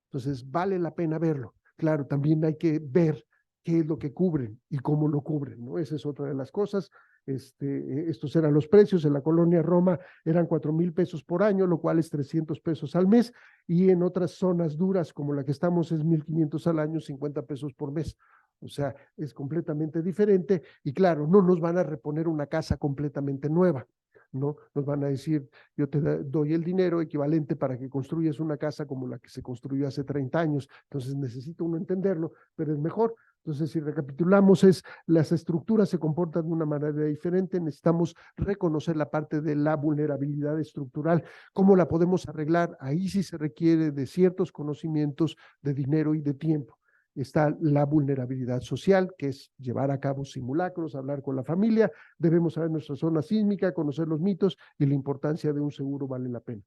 Entonces, vale la pena verlo. Claro, también hay que ver qué es lo que cubren y cómo lo cubren, ¿no? Esa es otra de las cosas. Estos eran los precios. En la colonia Roma eran 4,000 pesos por año, lo cual es 300 pesos al mes, y en otras zonas duras como la que estamos es 1,500 al año, 50 pesos por mes. O sea, es completamente diferente y claro, no nos van a reponer una casa completamente nueva. ¿No? Nos van a decir, yo te doy el dinero equivalente para que construyas una casa como la que se construyó hace 30 años. Entonces necesita uno entenderlo, pero es mejor. Entonces, si recapitulamos, las estructuras se comportan de una manera diferente. Necesitamos reconocer la parte de la vulnerabilidad estructural. ¿Cómo la podemos arreglar? Ahí sí se requiere de ciertos conocimientos, de dinero y de tiempo. Está la vulnerabilidad social, que es llevar a cabo simulacros, hablar con la familia. Debemos saber nuestra zona sísmica, conocer los mitos, y la importancia de un seguro vale la pena.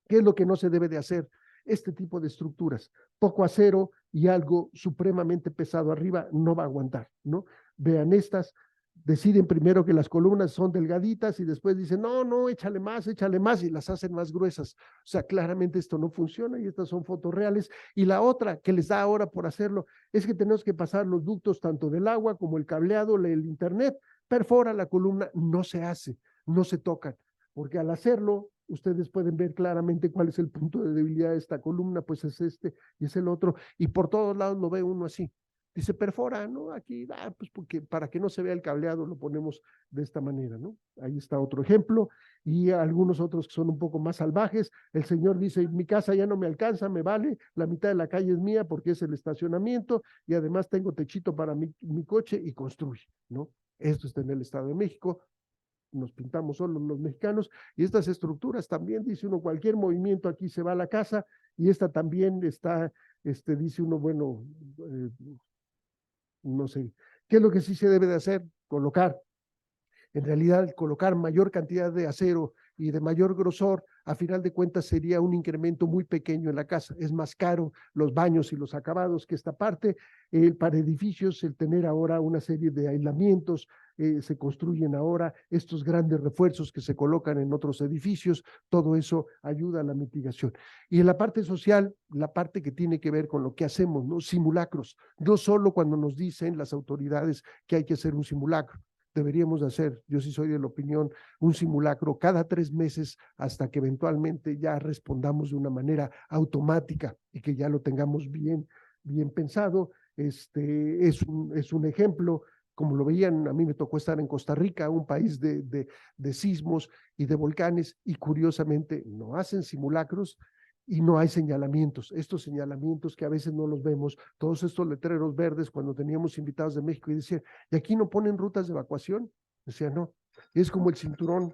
¿Qué es lo que no se debe de hacer? Este tipo de estructuras, poco acero y algo supremamente pesado arriba, no va a aguantar, ¿no? Vean estas, deciden primero que las columnas son delgaditas y después dicen, no, échale más, y las hacen más gruesas. O sea, claramente esto no funciona y estas son fotos reales. Y la otra que les da ahora por hacerlo es que tenemos que pasar los ductos tanto del agua como el cableado, el internet, perfora la columna, no se hace, no se tocan, porque al hacerlo, ustedes pueden ver claramente cuál es el punto de debilidad de esta columna, pues es este y es el otro, y por todos lados lo ve uno así. Dice, perfora, ¿no? Aquí, pues porque para que no se vea el cableado lo ponemos de esta manera, ¿no? Ahí está otro ejemplo, y algunos otros que son un poco más salvajes. El señor dice, mi casa ya no me alcanza, me vale, la mitad de la calle es mía porque es el estacionamiento, y además tengo techito para mi coche, y construye, ¿no? Esto está en el Estado de México. Nos pintamos solo los mexicanos, y estas estructuras también, dice uno, cualquier movimiento aquí se va a la casa, y esta también está, dice uno, bueno, no sé, ¿qué es lo que sí se debe de hacer? Colocar, en realidad, colocar mayor cantidad de acero y de mayor grosor, a final de cuentas sería un incremento muy pequeño en la casa. Es más caro los baños y los acabados que esta parte. Para edificios, el tener ahora una serie de aislamientos, se construyen ahora estos grandes refuerzos que se colocan en otros edificios, todo eso ayuda a la mitigación. Y en la parte social, la parte que tiene que ver con lo que hacemos, ¿no? Simulacros, no solo cuando nos dicen las autoridades que hay que hacer un simulacro. Deberíamos hacer, yo sí soy de la opinión, un simulacro cada 3 meses hasta que eventualmente ya respondamos de una manera automática y que ya lo tengamos bien pensado. Es un ejemplo, como lo veían, a mí me tocó estar en Costa Rica, un país de sismos y de volcanes, y curiosamente no hacen simulacros y no hay señalamientos. Estos señalamientos que a veces no los vemos, todos estos letreros verdes, cuando teníamos invitados de México y decían, ¿y aquí no ponen rutas de evacuación? Decía, no, es como el cinturón,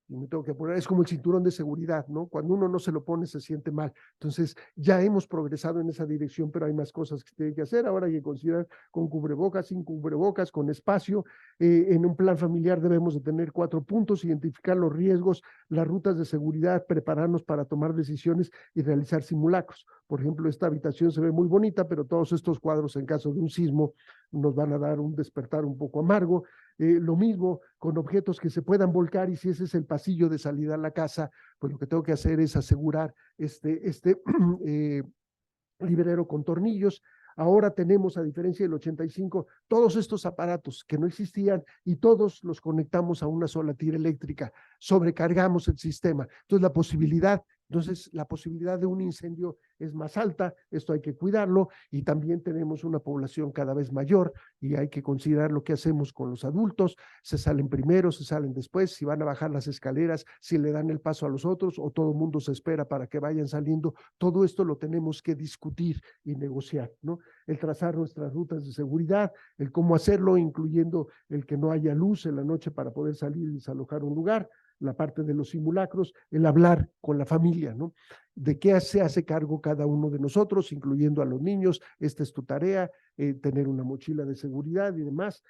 y me tengo que apurar, es como el cinturón de seguridad, ¿no? Cuando uno no se lo pone se siente mal. Entonces, ya hemos progresado en esa dirección, pero hay más cosas que se tienen que hacer. Ahora hay que considerar con cubrebocas, sin cubrebocas, con espacio. En un plan familiar debemos de tener 4 puntos: identificar los riesgos, las rutas de seguridad, prepararnos para tomar decisiones y realizar simulacros. Por ejemplo, esta habitación se ve muy bonita, pero todos estos cuadros en caso de un sismo nos van a dar un despertar un poco amargo. Lo mismo con objetos que se puedan volcar, y si ese es el pasillo de salida a la casa, pues lo que tengo que hacer es asegurar librero con tornillos. Ahora tenemos, a diferencia del 85, todos estos aparatos que no existían, y todos los conectamos a una sola tira eléctrica, sobrecargamos el sistema. Entonces la posibilidad de un incendio es más alta, esto hay que cuidarlo, y también tenemos una población cada vez mayor y hay que considerar lo que hacemos con los adultos. Se salen primero, se salen después, si van a bajar las escaleras, si le dan el paso a los otros o todo el mundo se espera para que vayan saliendo. Todo esto lo tenemos que discutir y negociar, ¿no? El trazar nuestras rutas de seguridad, el cómo hacerlo, incluyendo el que no haya luz en la noche para poder salir y desalojar un lugar, la parte de los simulacros, el hablar con la familia, ¿no? De qué se hace cargo cada uno de nosotros, incluyendo a los niños. Esta es tu tarea, tener una mochila de seguridad y demás.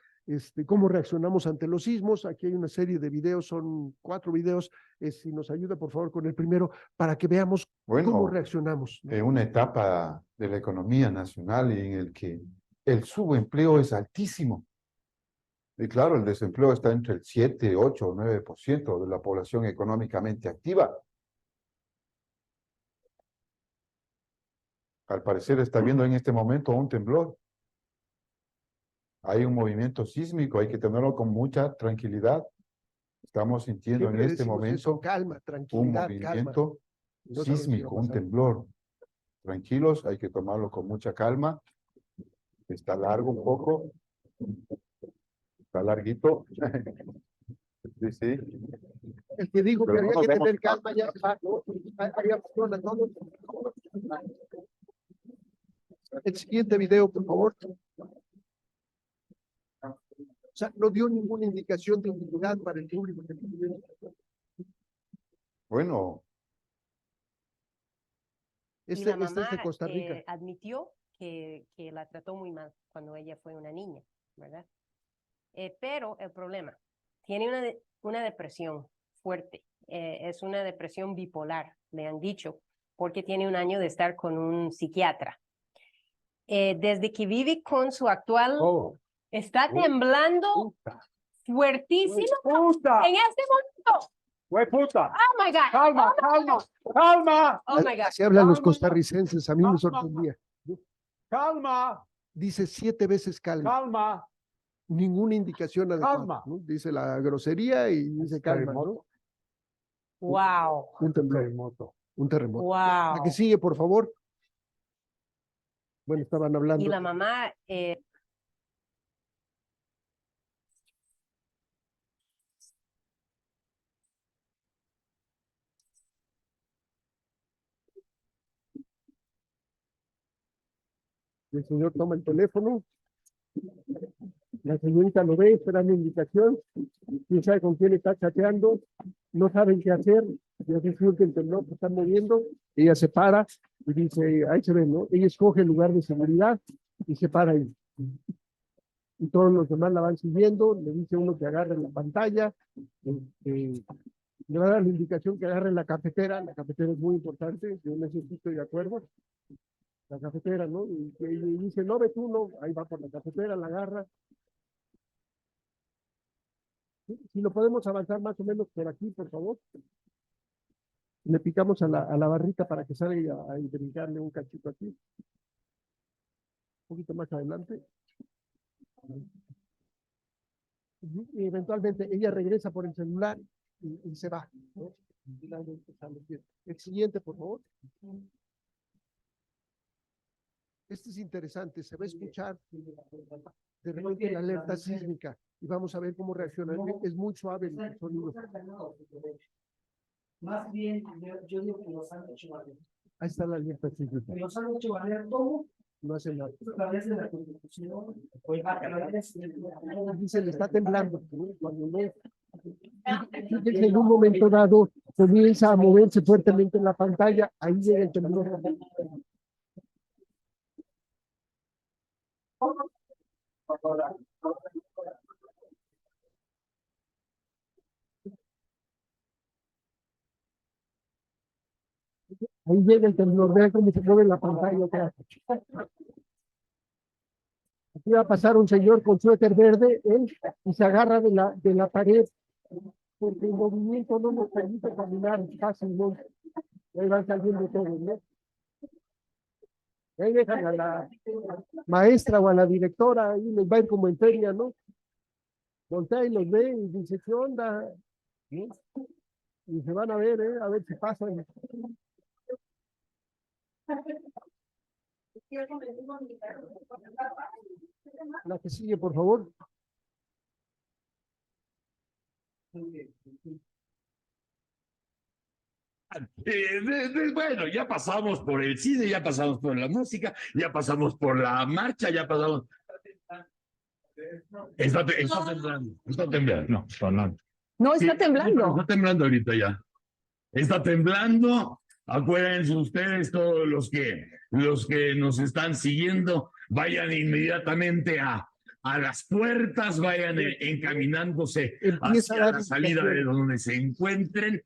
cómo reaccionamos ante los sismos. Aquí hay una serie de videos, son 4 videos. Si nos ayuda, por favor, con el primero, para que veamos cómo reaccionamos, ¿no? En una etapa de la economía nacional en el que el subempleo es altísimo. Y claro, el desempleo está entre el 7, 8 o 9% de la población económicamente activa. Al parecer está viendo en este momento un temblor. Hay un movimiento sísmico, hay que tenerlo con mucha tranquilidad. Estamos sintiendo Siempre en este decimos momento eso, calma, un tranquilidad, movimiento No sabemos qué va a sísmico, un pasar. temblor. Tranquilos, hay que tomarlo con mucha calma. Está largo un poco. Está larguito. Sí, sí. El que dijo que Pero había no que nos tener vemos. calma ya está, ¿no? Ahí abandona todo. El siguiente video, por favor. O sea, no dio ninguna indicación de utilidad para el público. Bueno, Y la Este es de mamá Costa Rica. admitió que la trató muy mal cuando ella fue una niña, ¿verdad? Pero el problema, tiene una depresión fuerte, es una depresión bipolar, le han dicho, porque tiene 1 año de estar con un psiquiatra. Desde que vive con su actual, está temblando fuertísimo en este momento. ¡Güey, puta! Oh my God. ¡Calma, calma, calma! Oh my God. Así hablan los Calma. costarricenses, a mí me Calma. sorprendía. ¡Calma, Dice 7 veces calma, calma! ninguna indicación adecuada, Calma. ¿no? Dice la grosería y dice calma, ¿no? Wow. Un temblor, Terremoto. un terremoto. Wow. La que sigue, por favor. Bueno, estaban hablando. Y la mamá, El señor toma el teléfono. La señorita lo ve, esperando indicación. Quién sabe con quién está chateando. No saben qué hacer. Ya se siente el temblor, se están moviendo. Ella se para y dice, ahí se ve, ¿no? Ella escoge el lugar de seguridad y se para ahí. Y todos los demás la van siguiendo. Le dice uno que agarre la pantalla. Le va a dar la indicación que agarre la cafetera. La cafetera es muy importante. Yo en eso sí estoy de acuerdo. La cafetera, ¿no? Y dice, no, ve tú, no. Ahí va por la cafetera, la agarra. Si lo podemos avanzar más o menos por aquí, por favor. Le picamos a la barrita para que salga a brincarle un cachito aquí. Un poquito más adelante. Y eventualmente ella regresa por el celular y se va, ¿no? El siguiente, por favor. Este es interesante, se va a escuchar de repente la alerta sísmica y vamos a ver cómo reacciona. Es muy suave el sonido. Más bien, yo digo que los han hecho valer. Ahí está la alerta sísmica. Los han hecho valer todo No hace nada. a través de la Constitución, a través de Dice, le está temblando, ¿no? Cuando ve, fíjense, en un momento dado comienza a moverse fuertemente en la pantalla, ahí llega el temblor. Ahí llega el temblor, vean cómo se mueve la pantalla atrás. Aquí va a pasar un señor con suéter verde, él, y se agarra de la pared, porque el movimiento no nos permite caminar fácilmente. Ahí van saliendo todos, ¿no? Ahí dejan a la maestra o a la directora, ahí les va a ir como en feria, ¿no? Voltea y los ve y dice, ¿qué onda? ¿No? Y se van a ver si pasan. La que sigue, por favor. Bueno, ya pasamos por el cine, ya pasamos por la música, ya pasamos por la marcha, ya pasamos. Está temblando, no, está no. No, está Sí, temblando. Está temblando ahorita ya. Está temblando. Acuérdense ustedes, todos los que nos están siguiendo, vayan inmediatamente a a las puertas, vayan encaminándose Empieza a hacia dar la salida de indicaciones. donde se encuentren.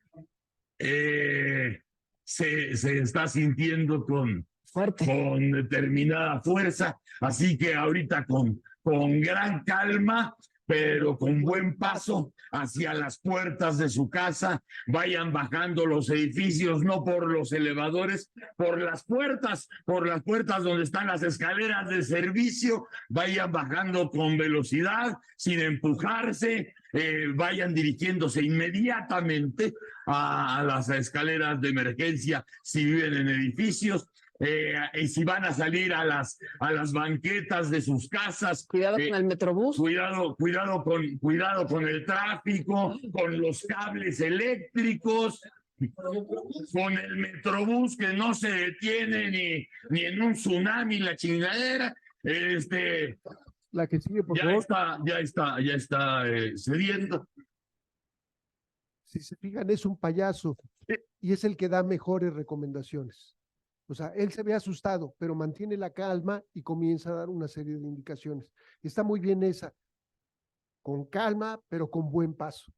Se está sintiendo con determinada fuerza, así que ahorita con gran calma, pero con buen paso hacia las puertas de su casa, vayan bajando los edificios, no por los elevadores, por las puertas donde están las escaleras de servicio, vayan bajando con velocidad, sin empujarse, vayan dirigiéndose inmediatamente a las escaleras de emergencia si viven en edificios. Y si van a salir a las banquetas de sus casas. Cuidado con el Metrobús. Cuidado con el tráfico, con los cables eléctricos, con el Metrobús que no se detiene ni en un tsunami, la chingadera. La que sigue, por Ya favor. está cediendo. Si se fijan, es un payaso y es el que da mejores recomendaciones. O sea, él se ve asustado, pero mantiene la calma y comienza a dar una serie de indicaciones. Está muy bien esa, con calma, pero con buen paso,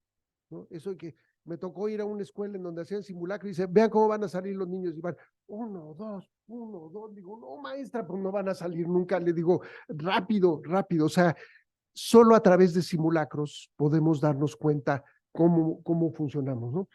¿no? Eso que me tocó ir a una escuela en donde hacían simulacro y dice, vean cómo van a salir los niños, y van, 1, 2, 1, 2, digo, no, maestra, pues no van a salir nunca, le digo, rápido, rápido, o sea, solo a través de simulacros podemos darnos cuenta cómo funcionamos, ¿no?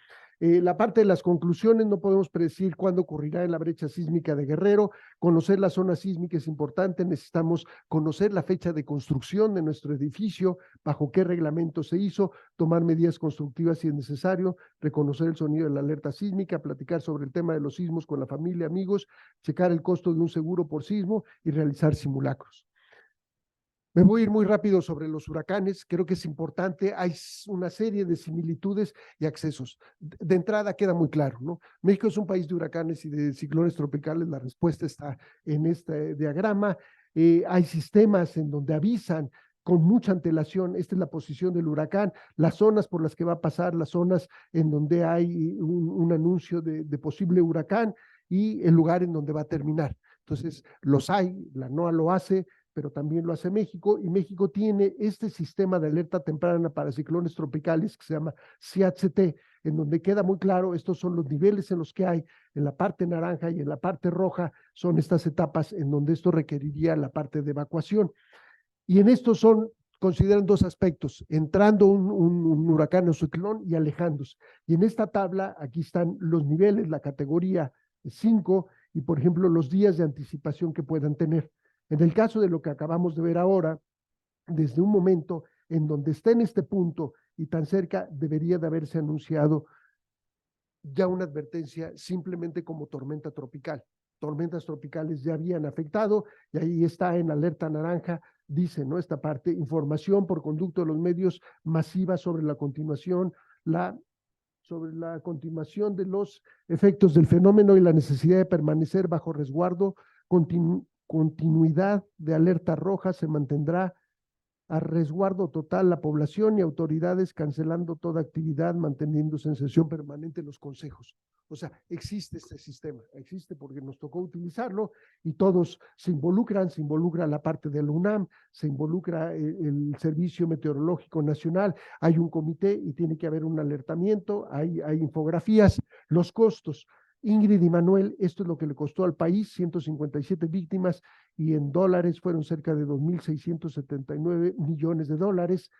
La parte de las conclusiones, no podemos predecir cuándo ocurrirá en la brecha sísmica de Guerrero. Conocer la zona sísmica es importante. Necesitamos conocer la fecha de construcción de nuestro edificio, bajo qué reglamento se hizo, tomar medidas constructivas si es necesario, reconocer el sonido de la alerta sísmica, platicar sobre el tema de los sismos con la familia, amigos, checar el costo de un seguro por sismo y realizar simulacros. Me voy a ir muy rápido sobre los huracanes, creo que es importante, hay una serie de similitudes y accesos. De entrada queda muy claro, ¿no? México es un país de huracanes y de ciclones tropicales, la respuesta está en este diagrama. Hay sistemas en donde avisan con mucha antelación, esta es la posición del huracán, las zonas por las que va a pasar, las zonas en donde hay un anuncio de posible huracán y el lugar en donde va a terminar. Entonces, los hay, la NOAA lo hace, pero también lo hace México, y México tiene este sistema de alerta temprana para ciclones tropicales que se llama CHT, en donde queda muy claro, estos son los niveles en los que hay, en la parte naranja y en la parte roja, son estas etapas en donde esto requeriría la parte de evacuación. Y en estos consideran dos aspectos, entrando un huracán o ciclón y alejándose. Y en esta tabla, aquí están los niveles, la categoría 5, y por ejemplo, los días de anticipación que puedan tener. En el caso de lo que acabamos de ver ahora, desde un momento en donde está en este punto y tan cerca, debería de haberse anunciado ya una advertencia simplemente como tormenta tropical. Tormentas tropicales ya habían afectado y ahí está en alerta naranja, dice, ¿no? Esta parte, información por conducto de los medios masiva sobre la continuación de los efectos del fenómeno y la necesidad de permanecer bajo resguardo, continuidad de alerta roja, se mantendrá a resguardo total la población y autoridades cancelando toda actividad, manteniéndose en sesión permanente los consejos. O sea, existe este sistema, existe porque nos tocó utilizarlo y todos se involucra la parte del UNAM, se involucra el Servicio Meteorológico Nacional, hay un comité y tiene que haber un alertamiento, hay infografías, los costos. Ingrid y Manuel, esto es lo que le costó al país, 157 víctimas y en dólares fueron cerca de 2.679 millones de dólares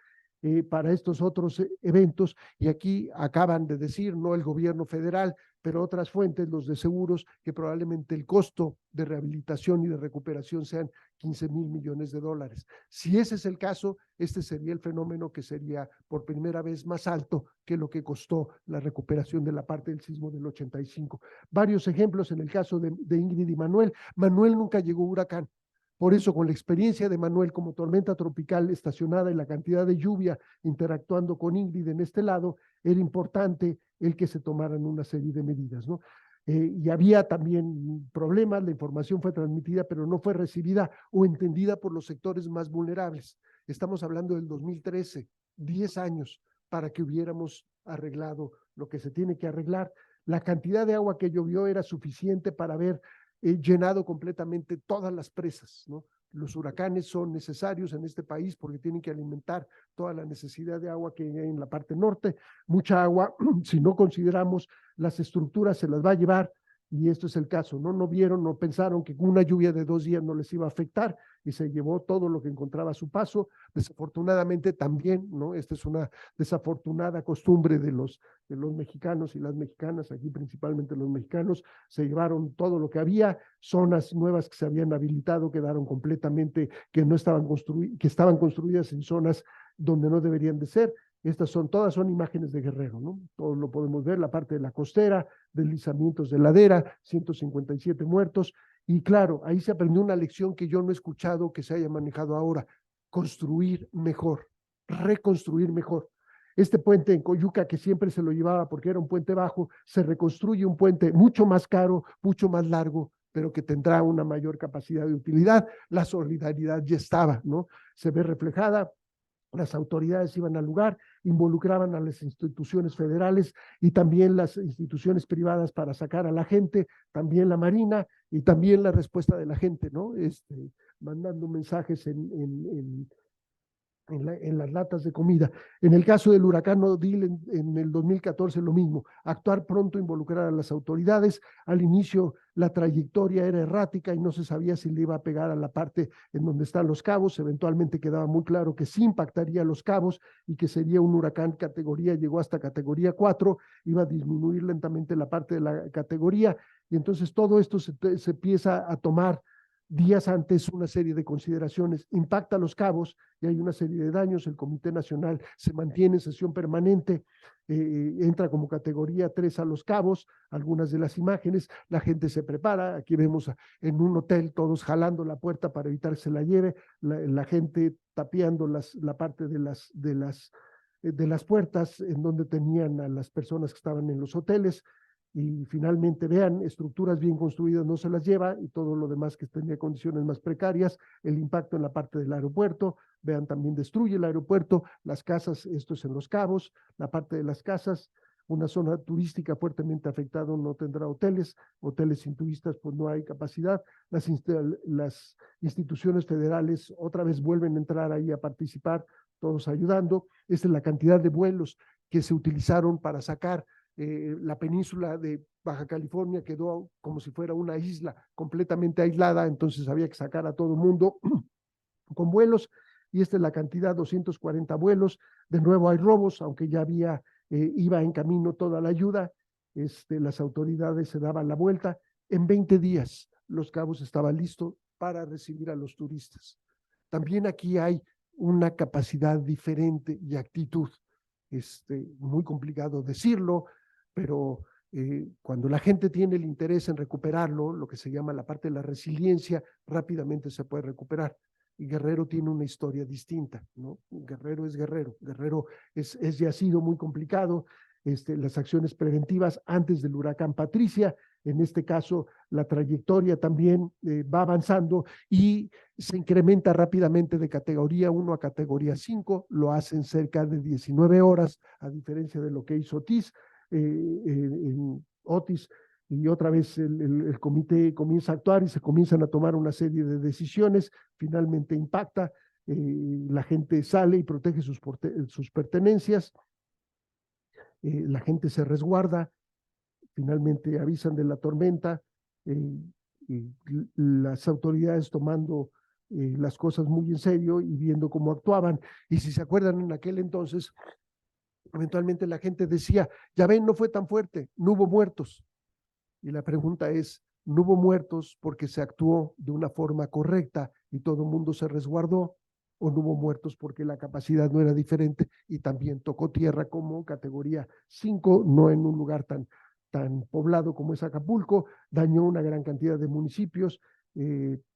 para estos otros eventos. Y aquí acaban de decir, no el gobierno federal, pero otras fuentes, los de seguros, que probablemente el costo de rehabilitación y de recuperación sean 15,000 millones de dólares. Si ese es el caso, este sería el fenómeno que sería por primera vez más alto que lo que costó la recuperación de la parte del sismo del 85. Varios ejemplos en el caso de Ingrid y Manuel. Manuel nunca llegó a huracán. Por eso, con la experiencia de Manuel como tormenta tropical estacionada y la cantidad de lluvia interactuando con Ingrid en este lado, era importante el que se tomaran una serie de medidas, ¿no? Y había también problemas, la información fue transmitida, pero no fue recibida o entendida por los sectores más vulnerables. Estamos hablando del 2013, 10 años para que hubiéramos arreglado lo que se tiene que arreglar. La cantidad de agua que llovió era suficiente para haber llenado completamente todas las presas, ¿no? Los huracanes son necesarios en este país porque tienen que alimentar toda la necesidad de agua que hay en la parte norte. Mucha agua, si no consideramos las estructuras, se las va a llevar, y esto es el caso, ¿no? No vieron, no pensaron que una lluvia de 2 días no les iba a afectar y se llevó todo lo que encontraba a su paso. Desafortunadamente también, ¿no? Esta es una desafortunada costumbre de los mexicanos y las mexicanas, aquí principalmente los mexicanos, se llevaron todo lo que había, zonas nuevas que se habían habilitado quedaron completamente, que no estaban que estaban construidas en zonas donde no deberían de ser. Todas son imágenes de Guerrero, ¿no? Todos lo podemos ver, la parte de la costera, deslizamientos de ladera, 157 muertos, y claro, ahí se aprendió una lección que yo no he escuchado que se haya manejado ahora: construir mejor, reconstruir mejor. Este puente en Coyuca, que siempre se lo llevaba porque era un puente bajo, se reconstruye un puente mucho más caro, mucho más largo, pero que tendrá una mayor capacidad de utilidad. La solidaridad ya estaba, ¿no? Se ve reflejada. Las autoridades iban al lugar, involucraban a las instituciones federales y también las instituciones privadas para sacar a la gente, también la Marina y también la respuesta de la gente, ¿no? Mandando mensajes en las latas de comida. En el caso del huracán Odile en el 2014 lo mismo: actuar pronto, involucrar a las autoridades. Al inicio la trayectoria era errática y no se sabía si le iba a pegar a la parte en donde están los cabos. Eventualmente quedaba muy claro que sí impactaría los cabos y que sería un huracán categoría, llegó hasta categoría 4, iba a disminuir lentamente la parte de la categoría, y entonces todo esto se empieza a tomar días antes una serie de consideraciones. Impacta los cabos y hay una serie de daños. El Comité Nacional se mantiene en sesión permanente, entra como categoría 3 a los cabos. Algunas de las imágenes, la gente se prepara. Aquí vemos en un hotel todos jalando la puerta para evitar que se la lleve, la gente tapiando la parte de las puertas en donde tenían a las personas que estaban en los hoteles. Y finalmente, vean, estructuras bien construidas no se las lleva, y todo lo demás que tenía condiciones más precarias. El impacto en la parte del aeropuerto, vean, también destruye el aeropuerto, las casas, esto es en Los Cabos, la parte de las casas, una zona turística fuertemente afectada, no tendrá hoteles sin turistas, pues no hay capacidad. Las instituciones federales otra vez vuelven a entrar ahí a participar, todos ayudando. Esta es la cantidad de vuelos que se utilizaron para sacar. La península de Baja California quedó como si fuera una isla completamente aislada, entonces había que sacar a todo el mundo con vuelos, y esta es la cantidad: 240 vuelos. De nuevo hay robos, aunque ya iba en camino toda la ayuda. Las autoridades se daban la vuelta. En 20 días Los Cabos estaba listo para recibir a los turistas. También aquí hay una capacidad diferente y actitud. Muy complicado decirlo, pero cuando la gente tiene el interés en recuperarlo, lo que se llama la parte de la resiliencia, rápidamente se puede recuperar. Y Guerrero tiene una historia distinta, ¿no? Guerrero es Guerrero. Guerrero ya ha sido muy complicado. Las acciones preventivas antes del huracán Patricia, en este caso la trayectoria también va avanzando y se incrementa rápidamente de categoría 1 a categoría 5, lo hacen cerca de 19 horas, a diferencia de lo que hizo Otis. Y otra vez el comité comienza a actuar y se comienzan a tomar una serie de decisiones. Finalmente impacta, la gente sale y protege sus pertenencias, la gente se resguarda, finalmente avisan de la tormenta, y las autoridades tomando las cosas muy en serio y viendo cómo actuaban. Y si se acuerdan, en aquel entonces, eventualmente la gente decía: ya ven, no fue tan fuerte, no hubo muertos. Y la pregunta es: ¿no hubo muertos porque se actuó de una forma correcta y todo el mundo se resguardó? ¿O no hubo muertos porque la capacidad no era diferente y también tocó tierra como categoría 5, no en un lugar tan poblado como es Acapulco? Dañó una gran cantidad de municipios,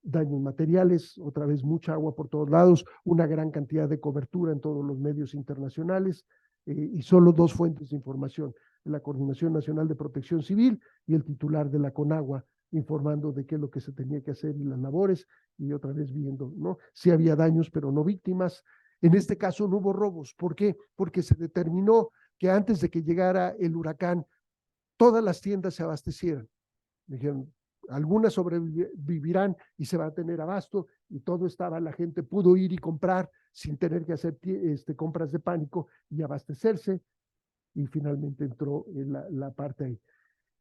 daños materiales, otra vez mucha agua por todos lados, una gran cantidad de cobertura en todos los medios internacionales, y solo 2 fuentes de información: la Coordinación Nacional de Protección Civil y el titular de la CONAGUA, informando de qué es lo que se tenía que hacer y las labores, y otra vez viendo, ¿no? Sí había daños, pero no víctimas. En este caso no hubo robos. ¿Por qué? Porque se determinó que antes de que llegara el huracán, todas las tiendas se abastecieran. Dijeron: algunas sobrevivirán y se va a tener abasto, y todo estaba, la gente pudo ir y comprar sin tener que hacer compras de pánico y abastecerse, y finalmente entró la parte ahí.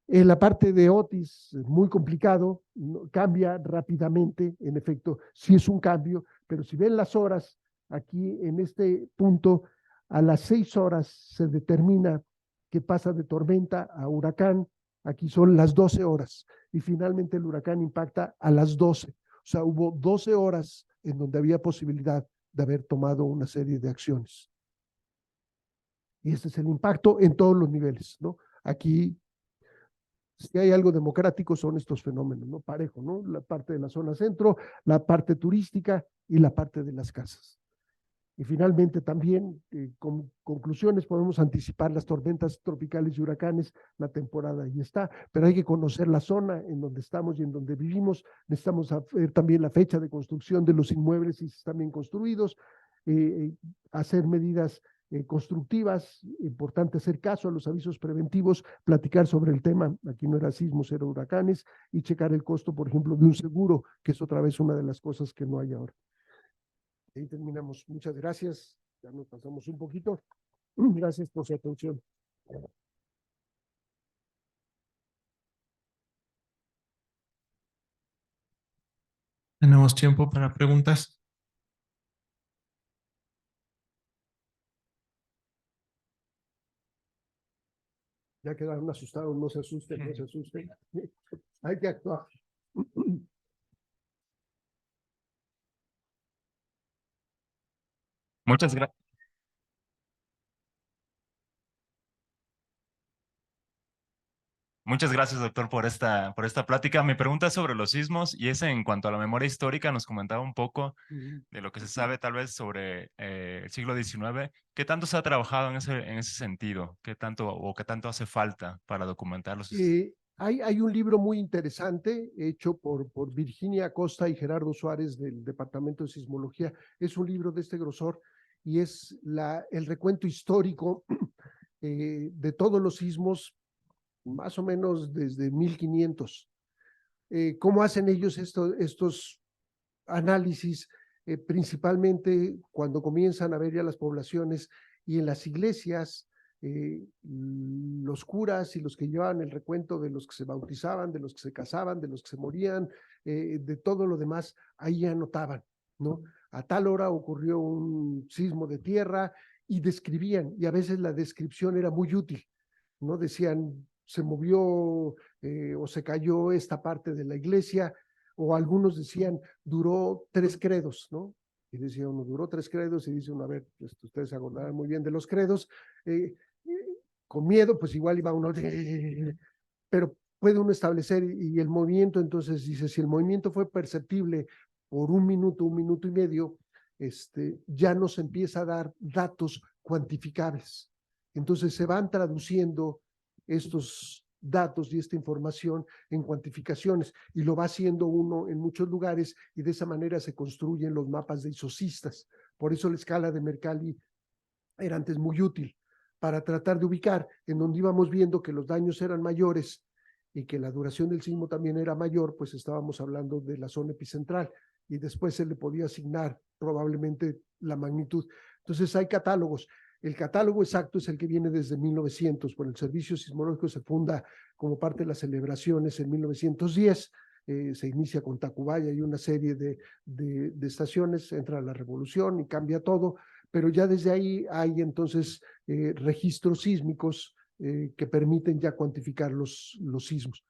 La parte de Otis es muy complicado, cambia rápidamente, en efecto, sí es un cambio, pero si ven las horas, aquí en este punto, a las 6 horas se determina que pasa de tormenta a huracán, aquí son las 12 horas, y finalmente el huracán impacta a las 12, o sea, hubo 12 horas en donde había posibilidad de haber tomado una serie de acciones. Y este es el impacto en todos los niveles, ¿no? Aquí, si hay algo democrático, son estos fenómenos, ¿no? Parejo, ¿no? La parte de la zona centro, la parte turística y la parte de las casas. Y finalmente también, con conclusiones, podemos anticipar las tormentas tropicales y huracanes, la temporada ahí está, pero hay que conocer la zona en donde estamos y en donde vivimos. Necesitamos ver también la fecha de construcción de los inmuebles, si están bien construidos, hacer medidas constructivas, importante hacer caso a los avisos preventivos, platicar sobre el tema, aquí no era sismos, era huracanes, y checar el costo, por ejemplo, de un seguro, que es otra vez una de las cosas que no hay ahora. Ahí terminamos. Muchas gracias. Ya nos pasamos un poquito. Gracias por su atención. Tenemos tiempo para preguntas. Ya quedaron asustados, no se asusten, no se asusten. Hay que actuar. Muchas gracias. Muchas gracias, doctor, por esta plática. Mi pregunta es sobre los sismos y es en cuanto a la memoria histórica. Nos comentaba un poco de lo que se sabe tal vez sobre el siglo XIX. ¿Qué tanto se ha trabajado en ese sentido? ¿Qué tanto hace falta para documentar los sismos? Hay un libro muy interesante hecho por Virginia Acosta y Gerardo Suárez del Departamento de Sismología. Es un libro de este grosor y es el recuento histórico de todos los sismos, más o menos desde 1500. ¿Cómo hacen ellos estos análisis? Principalmente cuando comienzan a ver ya las poblaciones y en las iglesias, los curas y los que llevaban el recuento de los que se bautizaban, de los que se casaban, de los que se morían, de todo lo demás, ahí anotaban, ¿no? A tal hora ocurrió un sismo de tierra y describían, y a veces la descripción era muy útil, ¿no? Decían, se movió o se cayó esta parte de la iglesia, o algunos decían, duró 3 credos, ¿no? Y decía uno, duró 3 credos, y dice uno, a ver, pues, ustedes se acordarán muy bien de los credos, con miedo, pues igual iba uno, pero puede uno establecer, y el movimiento, entonces dice, si el movimiento fue perceptible por 1 minuto, 1 minuto y medio, ya nos empieza a dar datos cuantificables. Entonces se van traduciendo estos datos y esta información en cuantificaciones, y lo va haciendo uno en muchos lugares, y de esa manera se construyen los mapas de isocistas. Por eso la escala de Mercalli era antes muy útil para tratar de ubicar en donde íbamos viendo que los daños eran mayores y que la duración del sismo también era mayor, pues estábamos hablando de la zona epicentral, y después se le podía asignar probablemente la magnitud. Entonces hay catálogos. El catálogo exacto es el que viene desde 1900, por el Servicio Sismológico se funda como parte de las celebraciones en 1910, se inicia con Tacubaya y una serie de estaciones, entra la revolución y cambia todo, pero ya desde ahí hay entonces registros sísmicos que permiten ya cuantificar los sismos.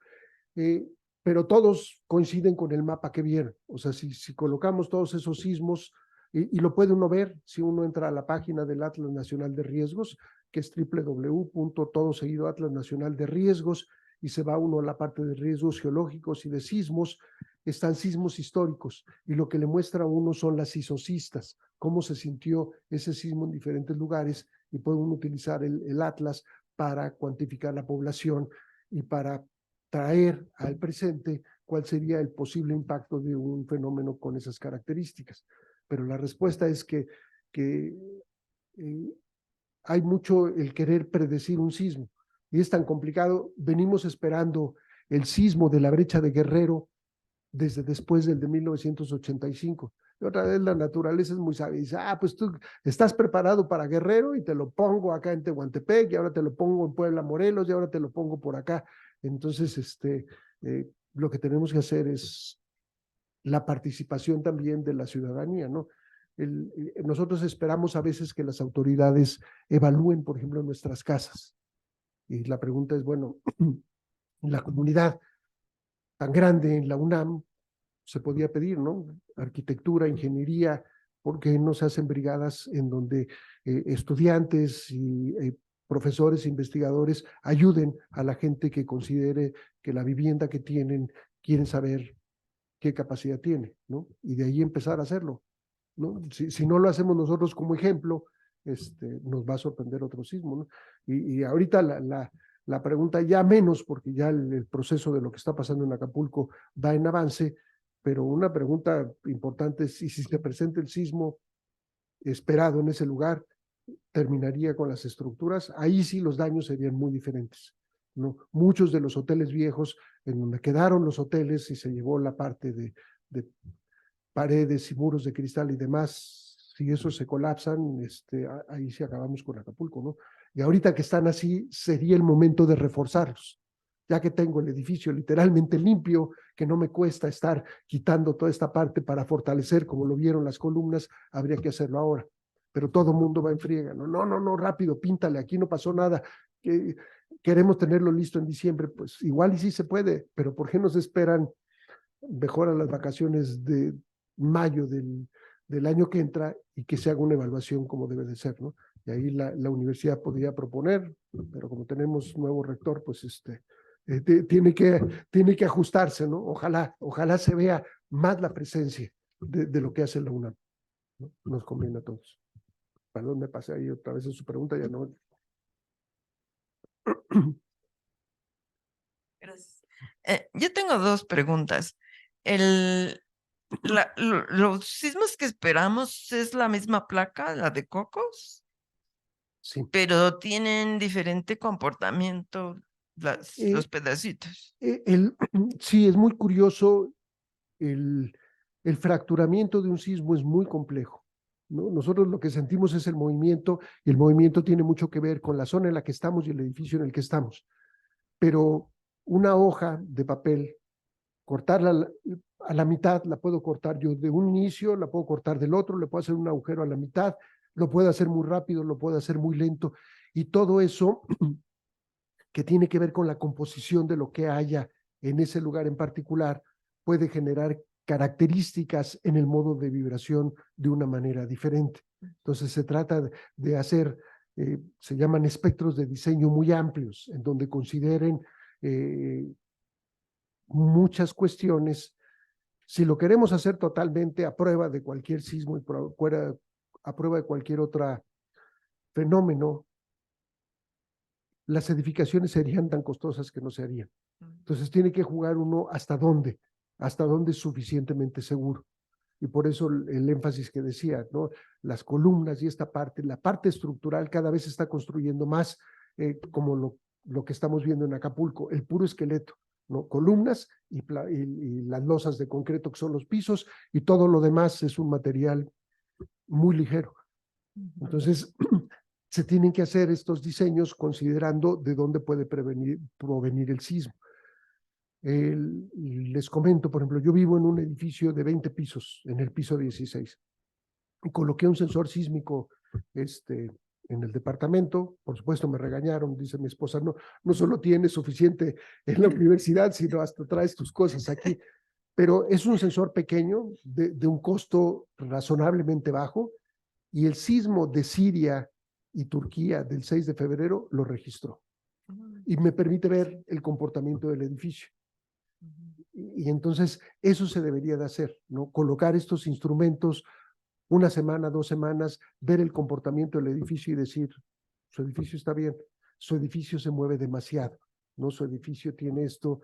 Pero todos coinciden con el mapa que vieron, o sea, si colocamos todos esos sismos, y lo puede uno ver si uno entra a la página del Atlas Nacional de Riesgos, que es www.todoseguido.atlas Nacional de Riesgos, y se va uno a la parte de riesgos geológicos y de sismos. Están sismos históricos, y lo que le muestra a uno son las isocistas, cómo se sintió ese sismo en diferentes lugares, y puede uno utilizar el Atlas para cuantificar la población y para traer al presente cuál sería el posible impacto de un fenómeno con esas características. Pero la respuesta es que hay mucho el querer predecir un sismo, y es tan complicado. Venimos esperando el sismo de la brecha de Guerrero desde después del de 1985. Y otra vez la naturaleza es muy sabia. Dice, pues tú estás preparado para Guerrero y te lo pongo acá en Tehuantepec, y ahora te lo pongo en Puebla, Morelos, y ahora te lo pongo por acá. Entonces, lo que tenemos que hacer es la participación también de la ciudadanía, ¿no? Nosotros esperamos a veces que las autoridades evalúen, por ejemplo, nuestras casas. Y la pregunta es, bueno, en la comunidad tan grande, en la UNAM, se podía pedir, ¿no? Arquitectura, ingeniería, porque no se hacen brigadas en donde estudiantes y profesores, investigadores ayuden a la gente que considere que la vivienda que tienen, quieren saber qué capacidad tiene, ¿no? Y de ahí empezar a hacerlo, ¿no? Si no lo hacemos nosotros como ejemplo, nos va a sorprender otro sismo, ¿no? Y ahorita la pregunta ya menos, porque ya el proceso de lo que está pasando en Acapulco va en avance, pero una pregunta importante es si se presenta el sismo esperado en ese lugar, terminaría con las estructuras. Ahí sí los daños serían muy diferentes, ¿no? Muchos de los hoteles viejos, en donde quedaron los hoteles y se llevó la parte de paredes y muros de cristal y demás, si esos se colapsan, ahí sí acabamos con Acapulco, ¿no? Y ahorita que están así, sería el momento de reforzarlos. Ya que tengo el edificio literalmente limpio, que no me cuesta estar quitando toda esta parte para fortalecer, como lo vieron las columnas, habría que hacerlo ahora. Pero todo el mundo va en friega, no, rápido, píntale, aquí no pasó nada, queremos tenerlo listo en diciembre, pues igual y sí se puede, pero ¿por qué nos esperan mejor a las vacaciones de mayo del año que entra y que se haga una evaluación como debe de ser, ¿no? Y ahí la universidad podría proponer, pero como tenemos nuevo rector, pues tiene que ajustarse, ¿no? Ojalá se vea más la presencia de lo que hace la UNAM, ¿no? Nos conviene a todos. Perdón, me pasé ahí otra vez en su pregunta, ya no. Gracias. Yo tengo dos preguntas. ¿Los sismos que esperamos es la misma placa, la de Cocos? Sí. Pero tienen diferente comportamiento los pedacitos. Sí, es muy curioso. El fracturamiento de un sismo es muy complejo, ¿no? Nosotros lo que sentimos es el movimiento, y el movimiento tiene mucho que ver con la zona en la que estamos y el edificio en el que estamos. Pero una hoja de papel, cortarla a la mitad, la puedo cortar yo de un inicio, la puedo cortar del otro, le puedo hacer un agujero a la mitad, lo puedo hacer muy rápido, lo puedo hacer muy lento, y todo eso que tiene que ver con la composición de lo que haya en ese lugar en particular, puede generar características en el modo de vibración de una manera diferente. Entonces se trata de hacer, se llaman espectros de diseño muy amplios, en donde consideren muchas cuestiones. Si lo queremos hacer totalmente a prueba de cualquier sismo y a prueba de cualquier otro fenómeno, las edificaciones serían tan costosas que no se harían. Entonces tiene que jugar uno hasta dónde es suficientemente seguro. Y por eso el énfasis que decía, ¿no? Las columnas y esta parte, la parte estructural cada vez se está construyendo más, como lo que estamos viendo en Acapulco, el puro esqueleto, ¿no? Columnas y las losas de concreto que son los pisos, y todo lo demás es un material muy ligero. Entonces, se tienen que hacer estos diseños considerando de dónde puede provenir el sismo. Les comento, por ejemplo, yo vivo en un edificio de 20 pisos, en el piso 16. Y coloqué un sensor sísmico en el departamento. Por supuesto, me regañaron, dice mi esposa, no solo tienes suficiente en la universidad, sino hasta traes tus cosas aquí. Pero es un sensor pequeño, de un costo razonablemente bajo, y el sismo de Siria y Turquía del 6 de febrero lo registró. Y me permite ver el comportamiento del edificio. Y entonces eso se debería de hacer, ¿no? Colocar estos instrumentos una semana, 2 semanas, ver el comportamiento del edificio y decir, su edificio está bien, su edificio se mueve demasiado, ¿no? Su edificio tiene esto,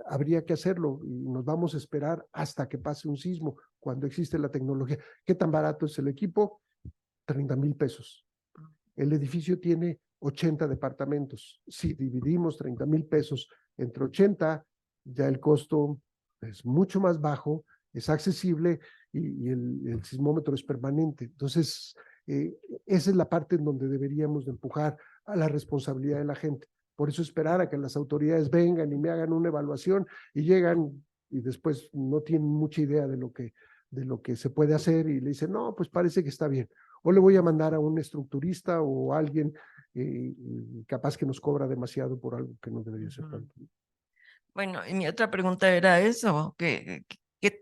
habría que hacerlo, y nos vamos a esperar hasta que pase un sismo, cuando existe la tecnología. ¿Qué tan barato es el equipo? 30,000 pesos. El edificio tiene 80 departamentos. Si dividimos 30,000 pesos entre 80, ya el costo es mucho más bajo, es accesible y el sismómetro es permanente. Entonces, esa es la parte en donde deberíamos de empujar a la responsabilidad de la gente. Por eso esperar a que las autoridades vengan y me hagan una evaluación y llegan y después no tienen mucha idea de lo que se puede hacer y le dicen, no, pues parece que está bien. O le voy a mandar a un estructurista o a alguien capaz que nos cobra demasiado por algo que no debería ser tanto. Bueno, y mi otra pregunta era eso, ¿qué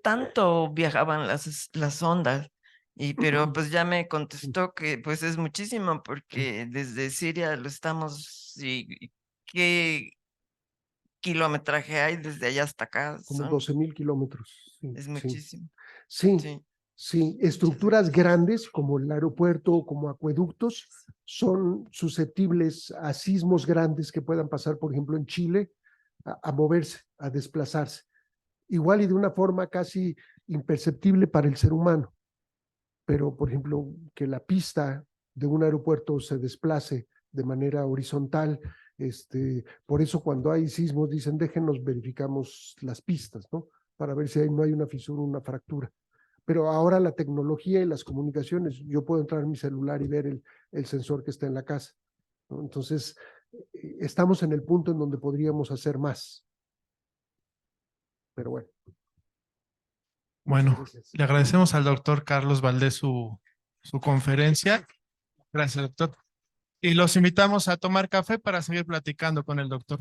tanto viajaban las ondas? Pero pues ya me contestó que pues es muchísimo porque desde Siria lo estamos, y ¿qué kilometraje hay desde allá hasta acá? Como Son- 12,000 kilómetros. Sí, Es sí. muchísimo. Sí, Sí. sí, estructuras grandes como el aeropuerto o como acueductos son susceptibles a sismos grandes que puedan pasar, por ejemplo, en Chile, a moverse, a desplazarse. Igual y de una forma casi imperceptible para el ser humano. Pero, por ejemplo, que la pista de un aeropuerto se desplace de manera horizontal, por eso cuando hay sismos dicen, déjenos verificamos las pistas, ¿no? Para ver si no hay una fisura, una fractura. Pero ahora la tecnología y las comunicaciones, yo puedo entrar en mi celular y ver el sensor que está en la casa, ¿no? Entonces, estamos en el punto en donde podríamos hacer más. Pero bueno. Bueno, Gracias. le agradecemos al doctor Carlos Valdés su conferencia. Gracias, doctor. Y los invitamos a tomar café para seguir platicando con el doctor.